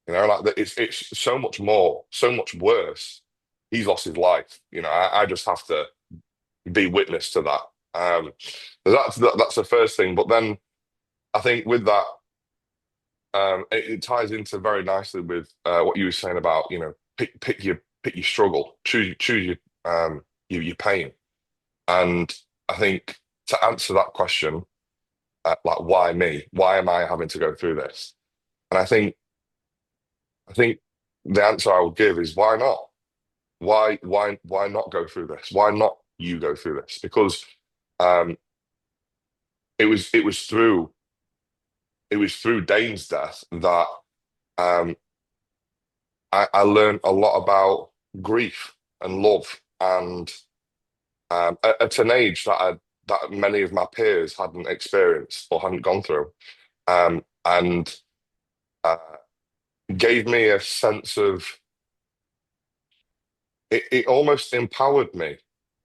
S1: Like that it's so much more, so much worse. He's lost his life. I just have to be witness to that. That's the first thing. But then I think with that, it ties into very nicely with what you were saying about, pick your struggle, choose your pain. And I think to answer that question, like why me? Why am I having to go through this? And I think the answer I would give is why not? Why not go through this? Why not you go through this? Because um, it was through Dane's death that um, I learned a lot about grief and love, and at an age that many of my peers hadn't experienced or hadn't gone through, and uh, gave me a sense of it almost empowered me,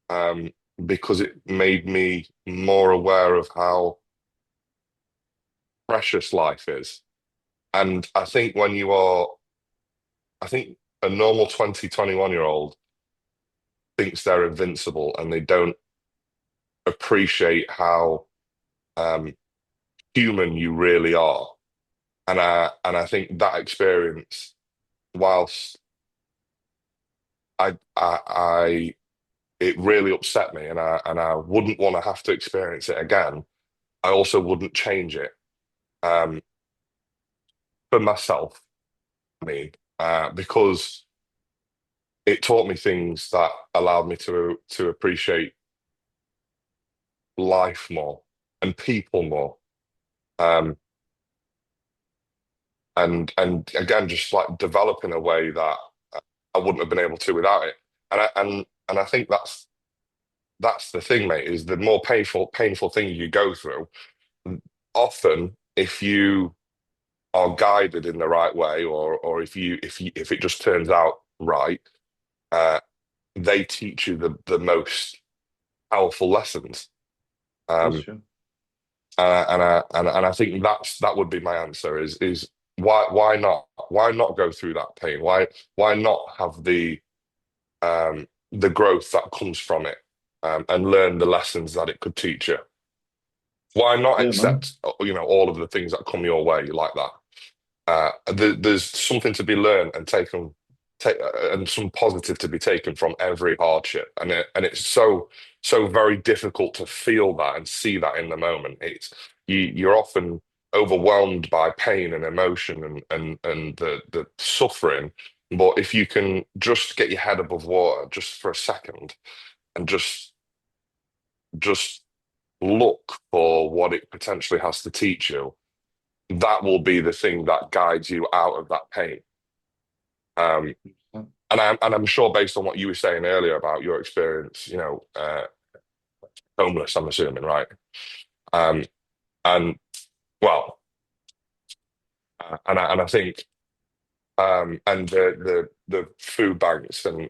S1: um, because it made me more aware of how precious life is. And I think a normal 20, 21 year old thinks they're invincible and they don't appreciate how um, human you really are. And I think that experience, whilst I it really upset me, and I wouldn't want to have to experience it again. I also wouldn't change it um, for myself. I mean, because it taught me things that allowed me to appreciate life more and people more. Um, and again, just like develop in a way that I wouldn't have been able to without it. And I think that's the thing, mate, is the more painful thing you go through, often if you are guided in the right way, or if it just turns out right, uh, they teach you the most powerful lessons.
S2: That's
S1: Um,
S2: true.
S1: and I think that would be my answer is why not? Why not go through that pain? Why not have the growth that comes from it, and learn the lessons that it could teach you? Why not
S2: Yeah, man.
S1: accept, all of the things that come your way like that? There's something to be learned and and some positive to be taken from every hardship, and it's so very difficult to feel that and see that in the moment. You're often overwhelmed by pain and emotion and the suffering, but if you can just get your head above water just for a second and just look for what it potentially has to teach you, that will be the thing that guides you out of that pain. Um, and I'm sure based on what you were saying earlier about your experience, homeless, I'm assuming, right? Um, and well, and I think and the food banks, and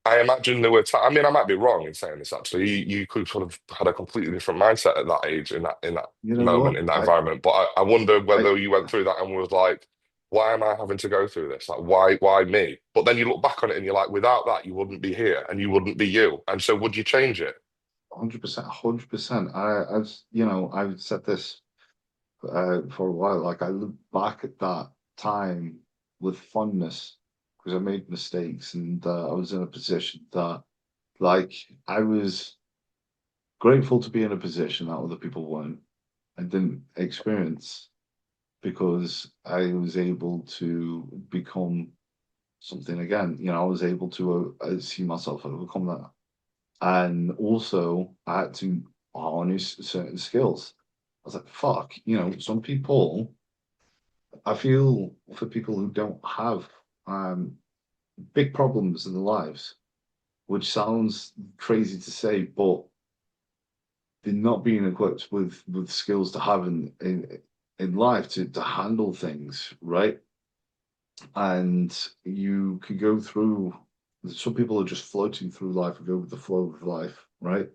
S1: I imagine there were I mean, I might be wrong in saying this actually. You could sort of had a completely different mindset at that age, in that
S2: You know
S1: moment,
S2: what?
S1: in that environment. But I wonder
S2: I,
S1: whether you went through that and was like, why am I having to go through this? Like, why me? But then you look back on it and you're like, without that, you wouldn't be here and you wouldn't be you. And so would you change it?
S2: 100%, 100%. I've said this for a while. Like I look back at that time with fondness because I made mistakes and I was in a position that, like, I was grateful to be in a position that other people weren't and didn't experience because I was able to become something again. I was able to see myself overcome that. And also, I had to harness certain skills. I was like, fuck, some people, I feel for people who don't have um, big problems in their lives, which sounds crazy to say, but they're not being equipped with skills to have in life to handle things, right? And you can go through, some people are just floating through life and go with the flow of life, right?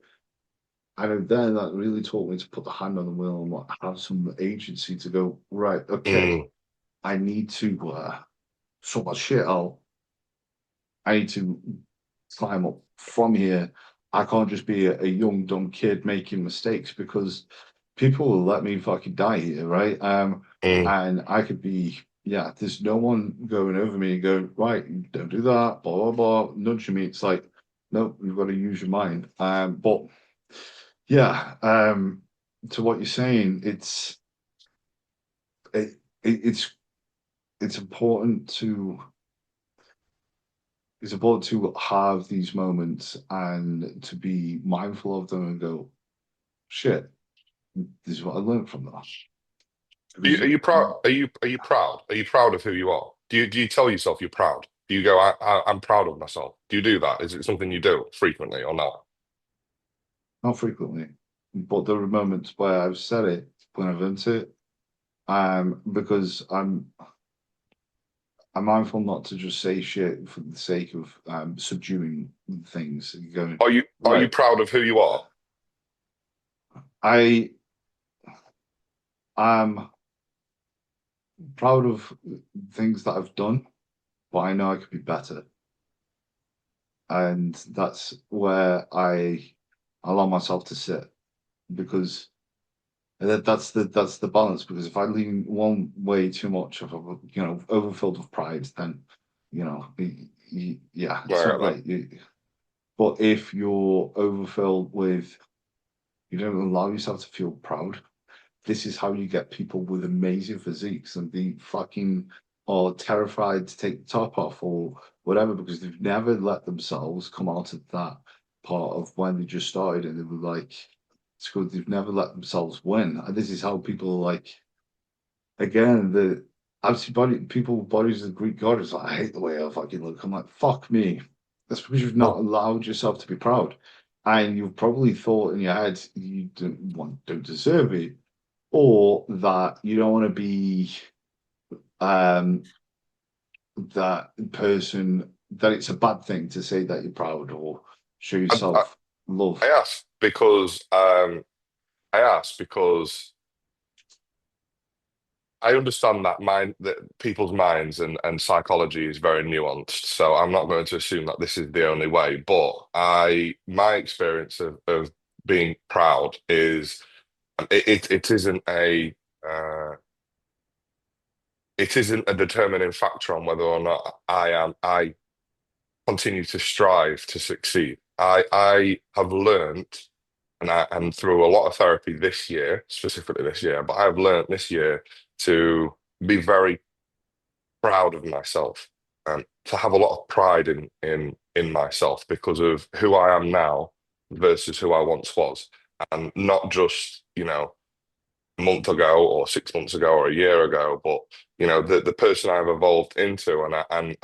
S2: And then that really taught me to put the hand on the wheel and like, have some agency to go, right, okay,
S1: Mm,
S2: I need to sort my shit out. I need to climb up from here. I can't just be a young, dumb kid making mistakes because people will let me fucking die here, right?
S1: mm.
S2: And I could be, yeah, there's no one going over me and going, right, don't do that, blah, blah, blah, nudging me. It's like, no, you've got to use your mind. But yeah, to what you're saying, it, it's important to have these moments and to be mindful of them and go, shit, this is what I learned from that. Because
S1: Are you proud? Are you proud? Are you proud of who you are? Do you tell yourself you're proud? Do you go, I'm proud of myself? Do you do that? Is it something you do frequently or not?
S2: not frequently, but there are moments where I've said it when I've earned it. Because I'm mindful not to just say shit for the sake of subduing things and going,
S1: Are you
S2: right,
S1: proud of who you are?
S2: I am proud of things that I've done, but I know I could be better. And that's where I allow myself to sit because that's the balance. Because if I lean one way too much, if I'm overfilled with pride, then yeah, it's
S1: I
S2: not
S1: get that.
S2: great. But if you're overfilled with, you don't allow yourself to feel proud. This is how you get people with amazing physiques and be fucking or terrified to take the top off or whatever because they've never let themselves come out of that part of when they just started and they were like, it's good. They've never let themselves win. And this is how people are like, again, the obviously people bodies of the Greek goddess. Like, I hate the way I fucking look. I'm like, fuck me. That's because you've not
S1: Well,
S2: allowed yourself to be proud. And you've probably thought in your head you don't deserve it or that you don't want to be um, that person, that it's a bad thing to say that you're proud or show
S1: I, I,
S2: yourself love.
S1: I ask because I understand that people's minds and psychology is very nuanced. So I'm not going to assume that this is the only way. But my experience of being proud is it isn't uh, it isn't a determining factor on whether or not I continue to strive to succeed. I have learned, and through a lot of therapy this year, specifically this year, but I've learned this year to be very proud of myself and to have a lot of pride in myself because of who I am now versus who I once was, and not just a month ago or 6 months ago or a year ago, but the person I've evolved into, and um,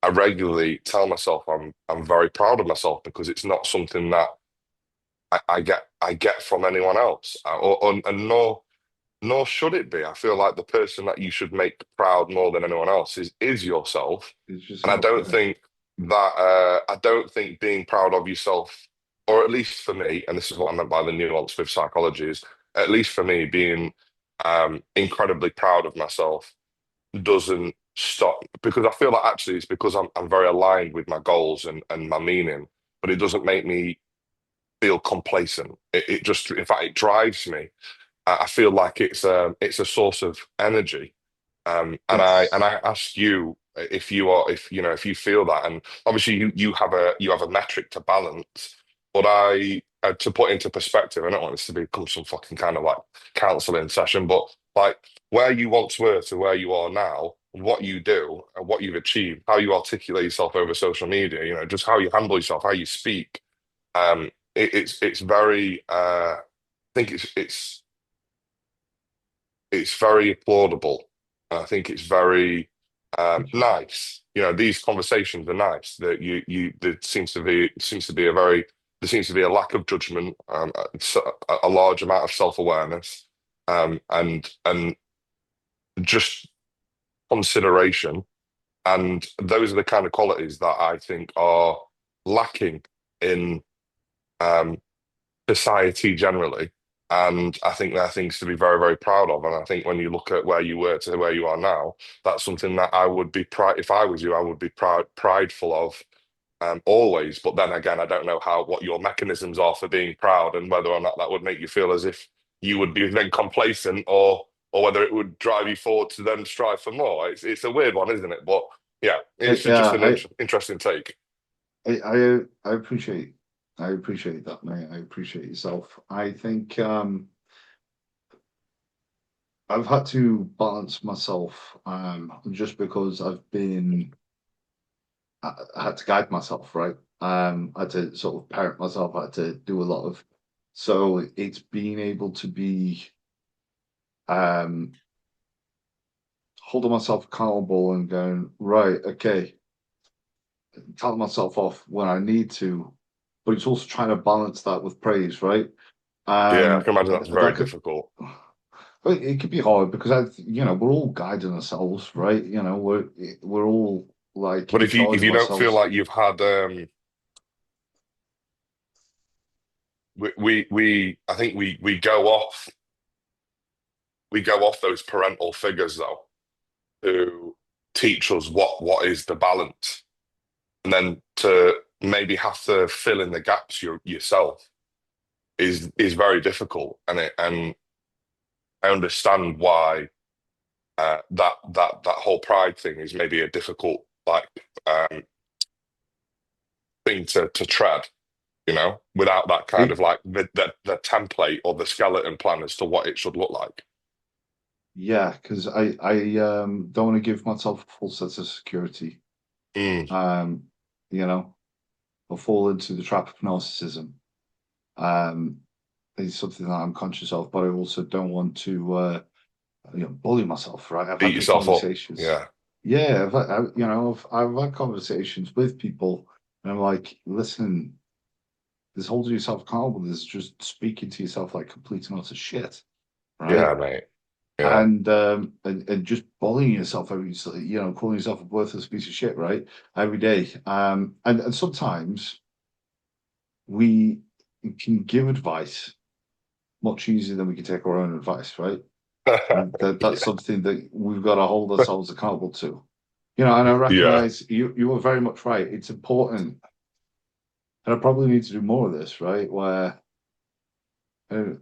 S1: I regularly tell myself I'm very proud of myself because it's not something that I get from anyone else, and nor should it be. I feel like the person that you should make proud more than anyone else is yourself,
S2: It's
S1: and
S2: yourself, yeah.
S1: I don't think being proud of yourself, or at least for me, and this is what I meant by the nuance with psychology, is at least for me being incredibly proud of myself doesn't stop because I feel like actually it's because I'm very aligned with my goals and my meaning, but it doesn't make me feel complacent. It just, in fact, it drives me. I feel like it's a source of energy. And
S2: It's
S1: I ask you if you are if you know if you feel that, and obviously you have a metric to balance, but I to put into perspective, I don't want this to become some fucking kind of like counseling session, but like where you once were to where you are now, what you do and what you've achieved, how you articulate yourself over social media, just how you handle yourself, how you speak. It's very I think it's very applaudable. I think it's very
S2: thank you.
S1: nice. These conversations are nice. That seems to be a very there seems to be a lack of judgment, a large amount of self-awareness, and just consideration. And those are the kind of qualities that I think are lacking in um, society generally. And I think they're things to be very, very proud of. And I think when you look at where you were to where you are now, that's something that I would be proud, if I was you, I would be prideful of always. But then again, I don't know what your mechanisms are for being proud and whether or not that would make you feel as if you would be then complacent or whether it would drive you forward to then strive for more. It's a weird one, isn't it? But yeah, it's just
S2: Yeah,
S1: an interesting take.
S2: I appreciate that, mate. I appreciate yourself. I think I've had to balance myself just because I had to guide myself, right? I had to sort of parent myself, I had to do a lot of so it's being able to be um holding myself accountable and going, right, okay, telling myself off when I need to, but it's also trying to balance that with praise, right?
S1: Yeah, I
S2: Um,
S1: can imagine that's very
S2: that could,
S1: difficult.
S2: but it could be hard because we're all guiding ourselves, right? We're all like
S1: But
S2: in
S1: if
S2: charge of
S1: you don't feel
S2: ourselves.
S1: like you've had we I think we go off those parental figures though to teach us what is the balance, and then to maybe have to fill in the gaps yourself is very difficult, and I understand why that whole pride thing is maybe a difficult like thing to tread, without that kind
S2: It,
S1: of like the template or the skeleton plan as to what it should look like.
S2: yeah, because I don't want to give myself a full sense of security.
S1: Mm,
S2: Um, you know, or fall into the trap of narcissism. Um, is something that I'm conscious of, but I also don't want to bully myself, right? I've
S1: beat
S2: had the
S1: yourself up.
S2: conversations.
S1: Yeah.
S2: Yeah, I've had conversations with people, and I'm like, listen, this holding yourself accountable is just speaking to yourself like complete and utter shit, right?
S1: Yeah, mate. Yeah.
S2: And just bullying yourself calling yourself a worthless piece of shit, right? Every day. And sometimes we can give advice much easier than we can take our own advice, right? And that's
S1: Yeah.
S2: something that we've got to hold ourselves accountable to. And I
S1: Yeah.
S2: recognize you are very much right. It's important, and I probably need to do more of this, right? Where a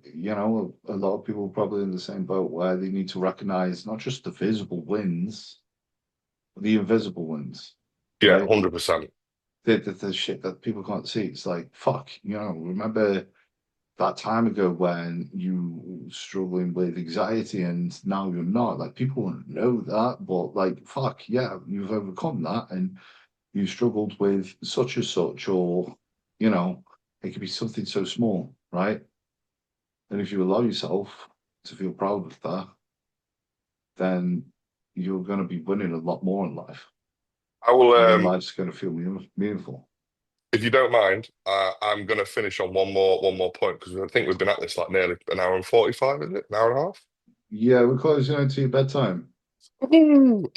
S2: lot of people are probably in the same boat where they need to recognize not just the visible wins, but the invisible wins,
S1: Yeah.
S2: right?
S1: 100%.
S2: The shit that people can't see. It's like, fuck, remember that time ago when you were struggling with anxiety and now you're not. Like people wouldn't know that, but like fuck, yeah, you've overcome that and you struggled with such and such, or you know, it could be something so small, right? And if you allow yourself to feel proud of that, then you're going to be winning a lot more in life,
S1: I will,
S2: and your life's going to feel meaningful.
S1: if you don't mind, I'm going to finish on one more point because I think we've been at this like nearly an hour and 45, is it? An hour and a half?
S2: Yeah, we're closing into your bedtime.
S1: Woohoo!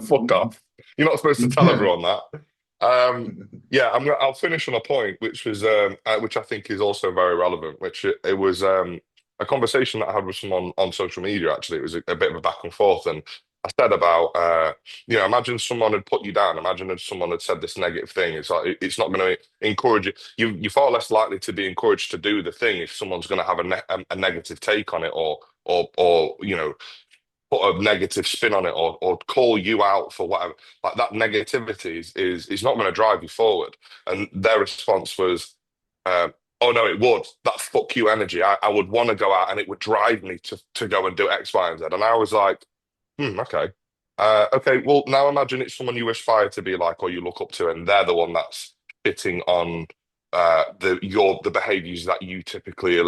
S1: Fuck off. You're not supposed to tell
S2: Yeah.
S1: everyone that. Yeah, I'll finish on a point which was which I think is also very relevant, which it was. a conversation that I had with someone on social media. Actually, it was a bit of a back and forth, and I said about, imagine someone had put you down. Imagine if someone had said this negative thing. It's like it's not going to encourage you. You're far less likely to be encouraged to do the thing if someone's going to have a negative take on it, or put a negative spin on it, or call you out for whatever. Like that negativity is not going to drive you forward. And their response was, "Oh no, it would. That fuck you energy. I would want to go out, and it would drive me to go and do X, Y, and Z." And I was like, okay. Okay, well, now imagine it's someone you aspire to be like or you look up to, and they're the one that's fitting on the behaviors that you typically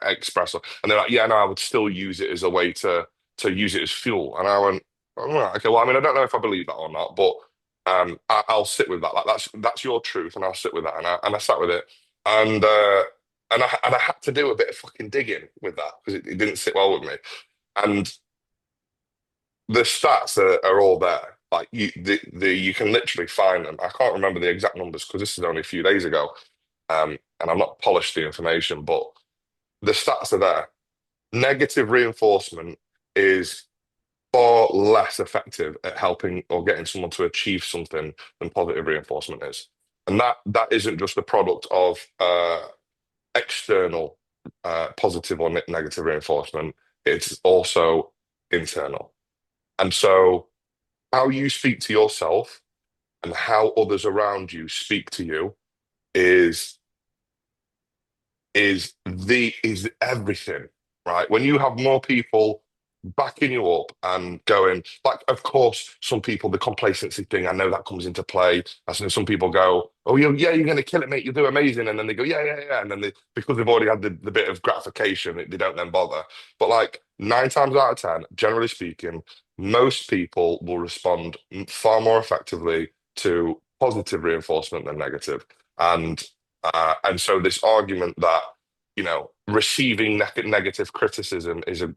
S1: express. And they're like, yeah, no, I would still use it as a way to use it as fuel. And I went, all right, okay, well, I mean, I don't know if I believe that or not, but I'll sit with that. Like that's your truth, and I'll sit with that. And I sat with it, and I had to do a bit of fucking digging with that because it didn't sit well with me. And the stats are all there. Like you can literally find them. I can't remember the exact numbers because this is only a few days ago, and I've not polished the information, but the stats are there. Negative reinforcement is far less effective at helping or getting someone to achieve something than positive reinforcement is, and that isn't just a product of external positive or negative reinforcement. It's also internal. And so, how you speak to yourself and how others around you speak to you is is everything, right? When you have more people backing you up and going, like, of course, some people, the complacency thing, I know that comes into play. As in some people go, oh, yeah, you're going to kill it, mate. You'll do amazing. And then they go, yeah, yeah, yeah. And then because they've already had the bit of gratification, they don't then bother. But like 9 times out of 10, generally speaking, most people will respond far more effectively to positive reinforcement than negative. And and so this argument that receiving negative criticism is a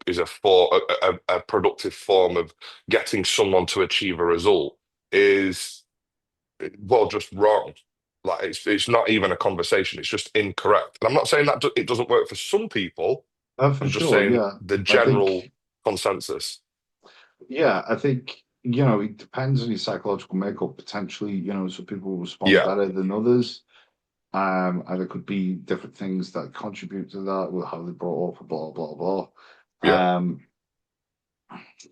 S1: productive form of getting someone to achieve a result is well just wrong. Like it's not even a conversation. It's just incorrect. And I'm not saying that it doesn't work for some people.
S2: For
S1: I'm just
S2: sure,
S1: saying
S2: yeah.
S1: the
S2: I
S1: general
S2: think,
S1: consensus.
S2: yeah, I think, it depends on your psychological makeup. Potentially, some people respond
S1: Yeah,
S2: better than others. And there could be different things that contribute to that, with how they brought up, blah, blah, blah.
S1: yeah,
S2: Um,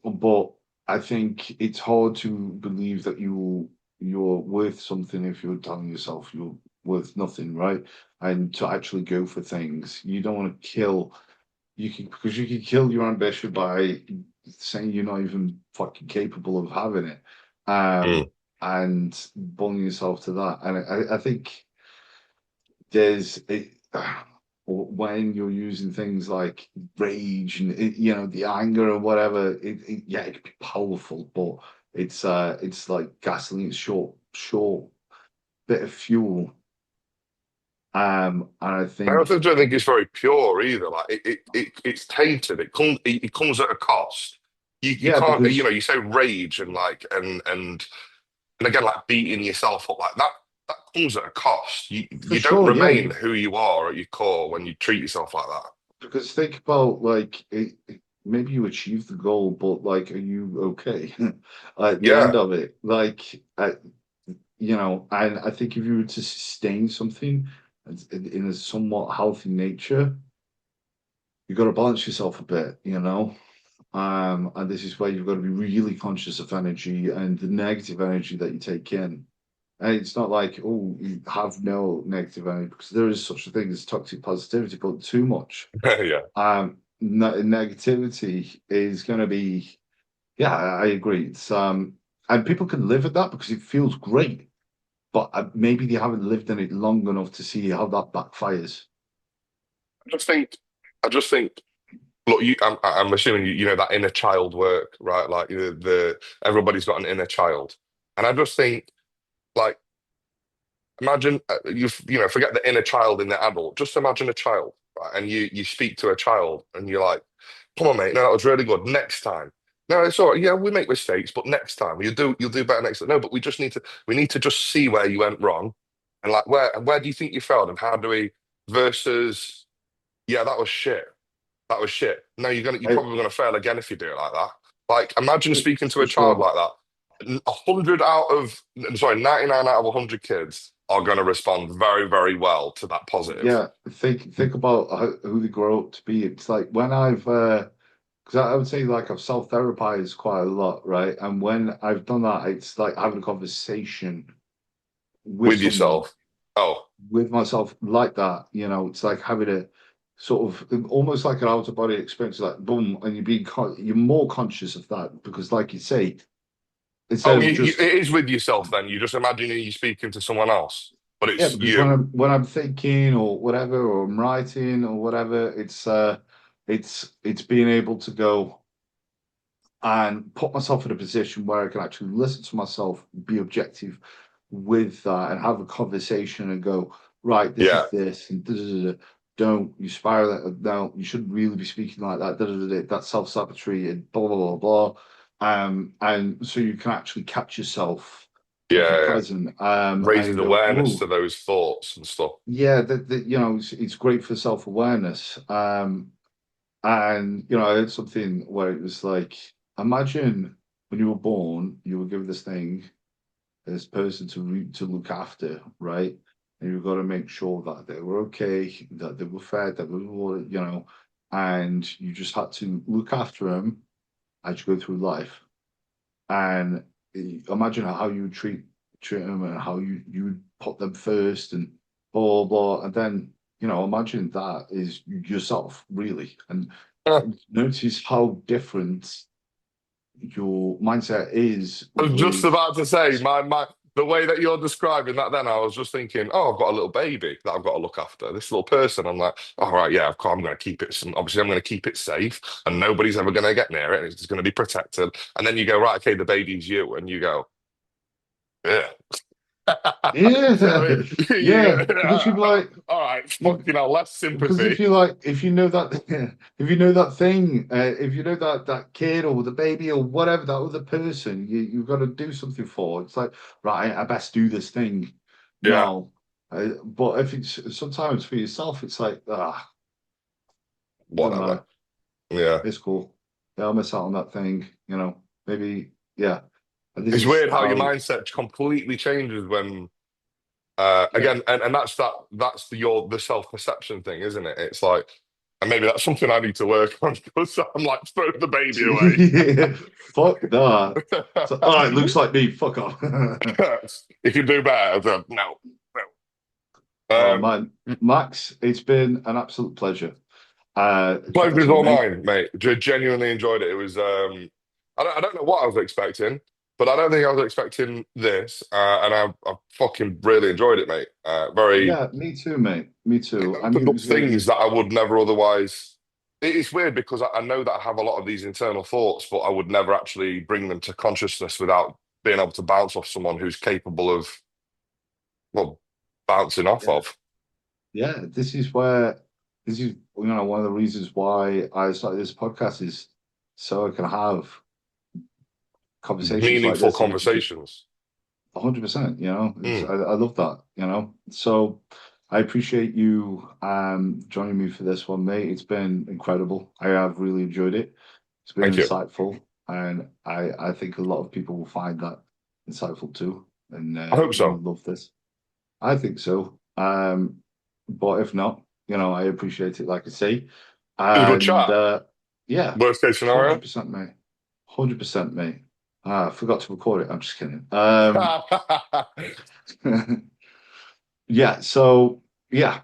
S2: but I think it's hard to believe that you're worth something if you're telling yourself you're worth nothing, right? And to actually go for things, you don't want to kill. You can because you can kill your ambition by saying you're not even fucking capable of having it,
S1: mm.
S2: and bullying yourself to that. And I think there's it, when you're using things like rage and the anger or whatever, yeah, it can be powerful, but it's like gasoline, it's short bit of fuel. And I
S1: I also
S2: think,
S1: don't think it's very pure either. Like it's tainted. It comes at a cost. You
S2: yeah,
S1: can't
S2: because
S1: you say rage and like and again like beating yourself up like that comes at a cost.
S2: for
S1: You don't
S2: sure, yeah,
S1: remain who you are at your core when you treat yourself like that.
S2: because think about like maybe you achieve the goal, but like, are you okay at the end
S1: Yeah,
S2: of it? Like, and I think if you were to sustain something in a somewhat healthy nature, you've got to balance yourself a bit, and this is where you've got to be really conscious of energy and the negative energy that you take in. And it's not like, oh, you have no negative energy, because there is such a thing as toxic positivity, but too much.
S1: yeah.
S2: Negativity is going to be, yeah, I agree. And people can live at that because it feels great, but maybe they haven't lived in it long enough to see how that backfires.
S1: I just think I just think look, I'm assuming you know that inner child work, right? Like the everybody's got an inner child, and I just think like imagine forget the inner child in the adult. Just imagine a child, right? And you speak to a child, and you're like, "Come on, mate, no, that was really good. Next time, no, it's all right. Yeah, we make mistakes, but next time you'll do better next time. No, but we need to just see where you went wrong, and like where do you think you failed, and how do we versus yeah, that was shit. that was shit. No, you're
S2: I,
S1: probably gonna fail again if you do it like that. Like, imagine speaking to
S2: for
S1: a child
S2: sure.
S1: like that. 99 out of 100 kids are gonna respond very, very well to that positive.
S2: Yeah, think about who they grow up to be. It's like when I've because I would say like I've self-therapized quite a lot, right? And when I've done that, it's like having a conversation with
S1: With
S2: someone,
S1: yourself. Oh,
S2: with myself like that. It's like having a sort of almost like an out of body experience, like boom, and you're more conscious of that because, like you say, instead
S1: oh,
S2: of
S1: it
S2: just
S1: is with yourself then. You just imagine you speaking to someone else, but
S2: yeah,
S1: it's
S2: because when
S1: you.
S2: I'm thinking or whatever, or I'm writing or whatever, it's being able to go and put myself in a position where I can actually listen to myself, be objective with that, and have a conversation and go, right, this
S1: Yeah,
S2: is this, and don't you spiral it. No, you shouldn't really be speaking like that. That's self-sabotage and blah blah blah blah. And so you can actually catch yourself at the
S1: yeah, yeah.
S2: present, and
S1: Raises
S2: go,
S1: awareness to
S2: whoa,
S1: those thoughts and stuff.
S2: yeah, it's great for self-awareness. And I had something where it was like, imagine when you were born, you were given this thing, this person to look after, right? And you've got to make sure that they were okay, that they were fed, that we were, and you just had to look after them as you go through life. And imagine how you would treat them and how you would put them first and blah blah. And then imagine that is yourself really, and notice how different your mindset is
S1: I was just
S2: with.
S1: about to say, the way that you're describing that then, I was just thinking, oh, I've got a little baby that I've got to look after. This little person. I'm like, all right, yeah, of course, I'm going to keep it. Obviously, I'm going to keep it safe and nobody's ever going to get near it and it's going to be protected. And then you go, right, okay, the baby's you. And you go, yeah.
S2: Yeah,
S1: So you
S2: yeah,
S1: go,
S2: because you'd be like,
S1: all right,
S2: you,
S1: fucking hell, less
S2: because
S1: sympathy.
S2: if you know that if you know that thing, if you know that kid or the baby or whatever that other person you've got to do something for. It's like, right, I best do this thing
S1: Yeah,
S2: now. But if it's sometimes for yourself, it's like, doesn't
S1: whatever.
S2: matter.
S1: Yeah.
S2: It's cool. Yeah, I'll miss out on that thing. Maybe yeah. And this
S1: It's
S2: is
S1: weird how your
S2: how.
S1: mindset completely changes when
S2: Yeah.
S1: again, and that's the self-perception thing, isn't it? It's like, and maybe that's something I need to work on because I'm like, throw the baby away.
S2: Yeah, fuck that. So, all right, looks like me. Fuck off.
S1: You can do better. Then no,
S2: Oh
S1: no.
S2: man, Max, it's been an absolute pleasure. Chatting
S1: Pleasure's
S2: to you,
S1: all
S2: mate.
S1: mine, mate. Genuinely enjoyed it. It was I don't know what I was expecting, but I don't think I was expecting this, and I fucking really enjoyed it, mate. Very
S2: Yeah, me too, mate. Me
S1: it
S2: too. I knew
S1: opened
S2: it
S1: up
S2: was going to
S1: things
S2: be.
S1: that I would never otherwise. It's weird because I know that I have a lot of these internal thoughts, but I would never actually bring them to consciousness without being able to bounce off someone who's capable of, well, bouncing off
S2: Yeah,
S1: of.
S2: yeah. This is one of the reasons why I started this podcast is so I can have conversations like
S1: Meaningful
S2: this, and we can just
S1: conversations.
S2: 100%.
S1: Mm,
S2: I love that. So I appreciate you joining me for this one, mate. It's been incredible. I have really enjoyed it. It's been
S1: thank you.
S2: insightful, and I think a lot of people will find that insightful too, and
S1: I hope
S2: will
S1: so.
S2: love this. I think so. But if not, I appreciate it, like I say,
S1: It was a good
S2: and
S1: chat.
S2: yeah,
S1: Worst case scenario.
S2: 100%, mate. 100%, mate. I forgot to record it. I'm just kidding. Yeah, so yeah,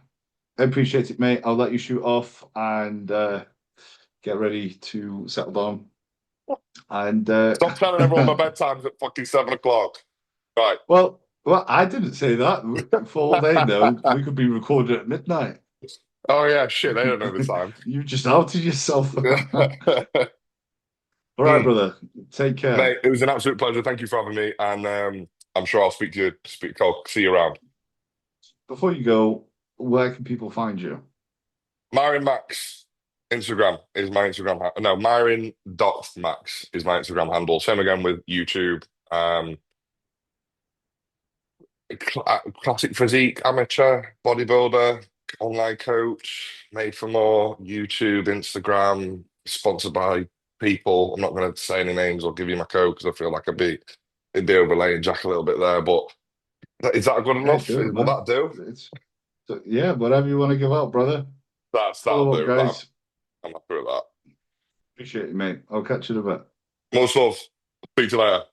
S2: I appreciate it, mate. I'll let you shoot off and get ready to settle down. And
S1: Stop telling everyone my bedtime's at fucking 7 o'clock. Right.
S2: well, I didn't say that. For all they know, we could be recorded at midnight.
S1: Oh yeah, shit. They don't know the time.
S2: You just outed yourself. All right,
S1: Hmm.
S2: brother. Take care.
S1: Mate, it was an absolute pleasure. Thank you for having me, and I'm sure I'll speak to you. I'll see you around.
S2: Before you go, where can people find you?
S1: Mirin Max Instagram is my Instagram. No, Mirin dot Max is my Instagram handle. Same again with YouTube. Classic physique, amateur bodybuilder, online coach, made for more, YouTube, Instagram, sponsored by people. I'm not going to say any names or give you my code because I feel like it'd be overlaying Jack a little bit there. But is that good
S2: Hey,
S1: enough?
S2: do it,
S1: Will
S2: man.
S1: that do?
S2: It's so, yeah, whatever you want to give out, brother.
S1: That'll
S2: Follow up,
S1: do.
S2: guys.
S1: I'm happy with that.
S2: Appreciate you, mate. I'll catch you in a bit.
S1: Most love. Speak to you later.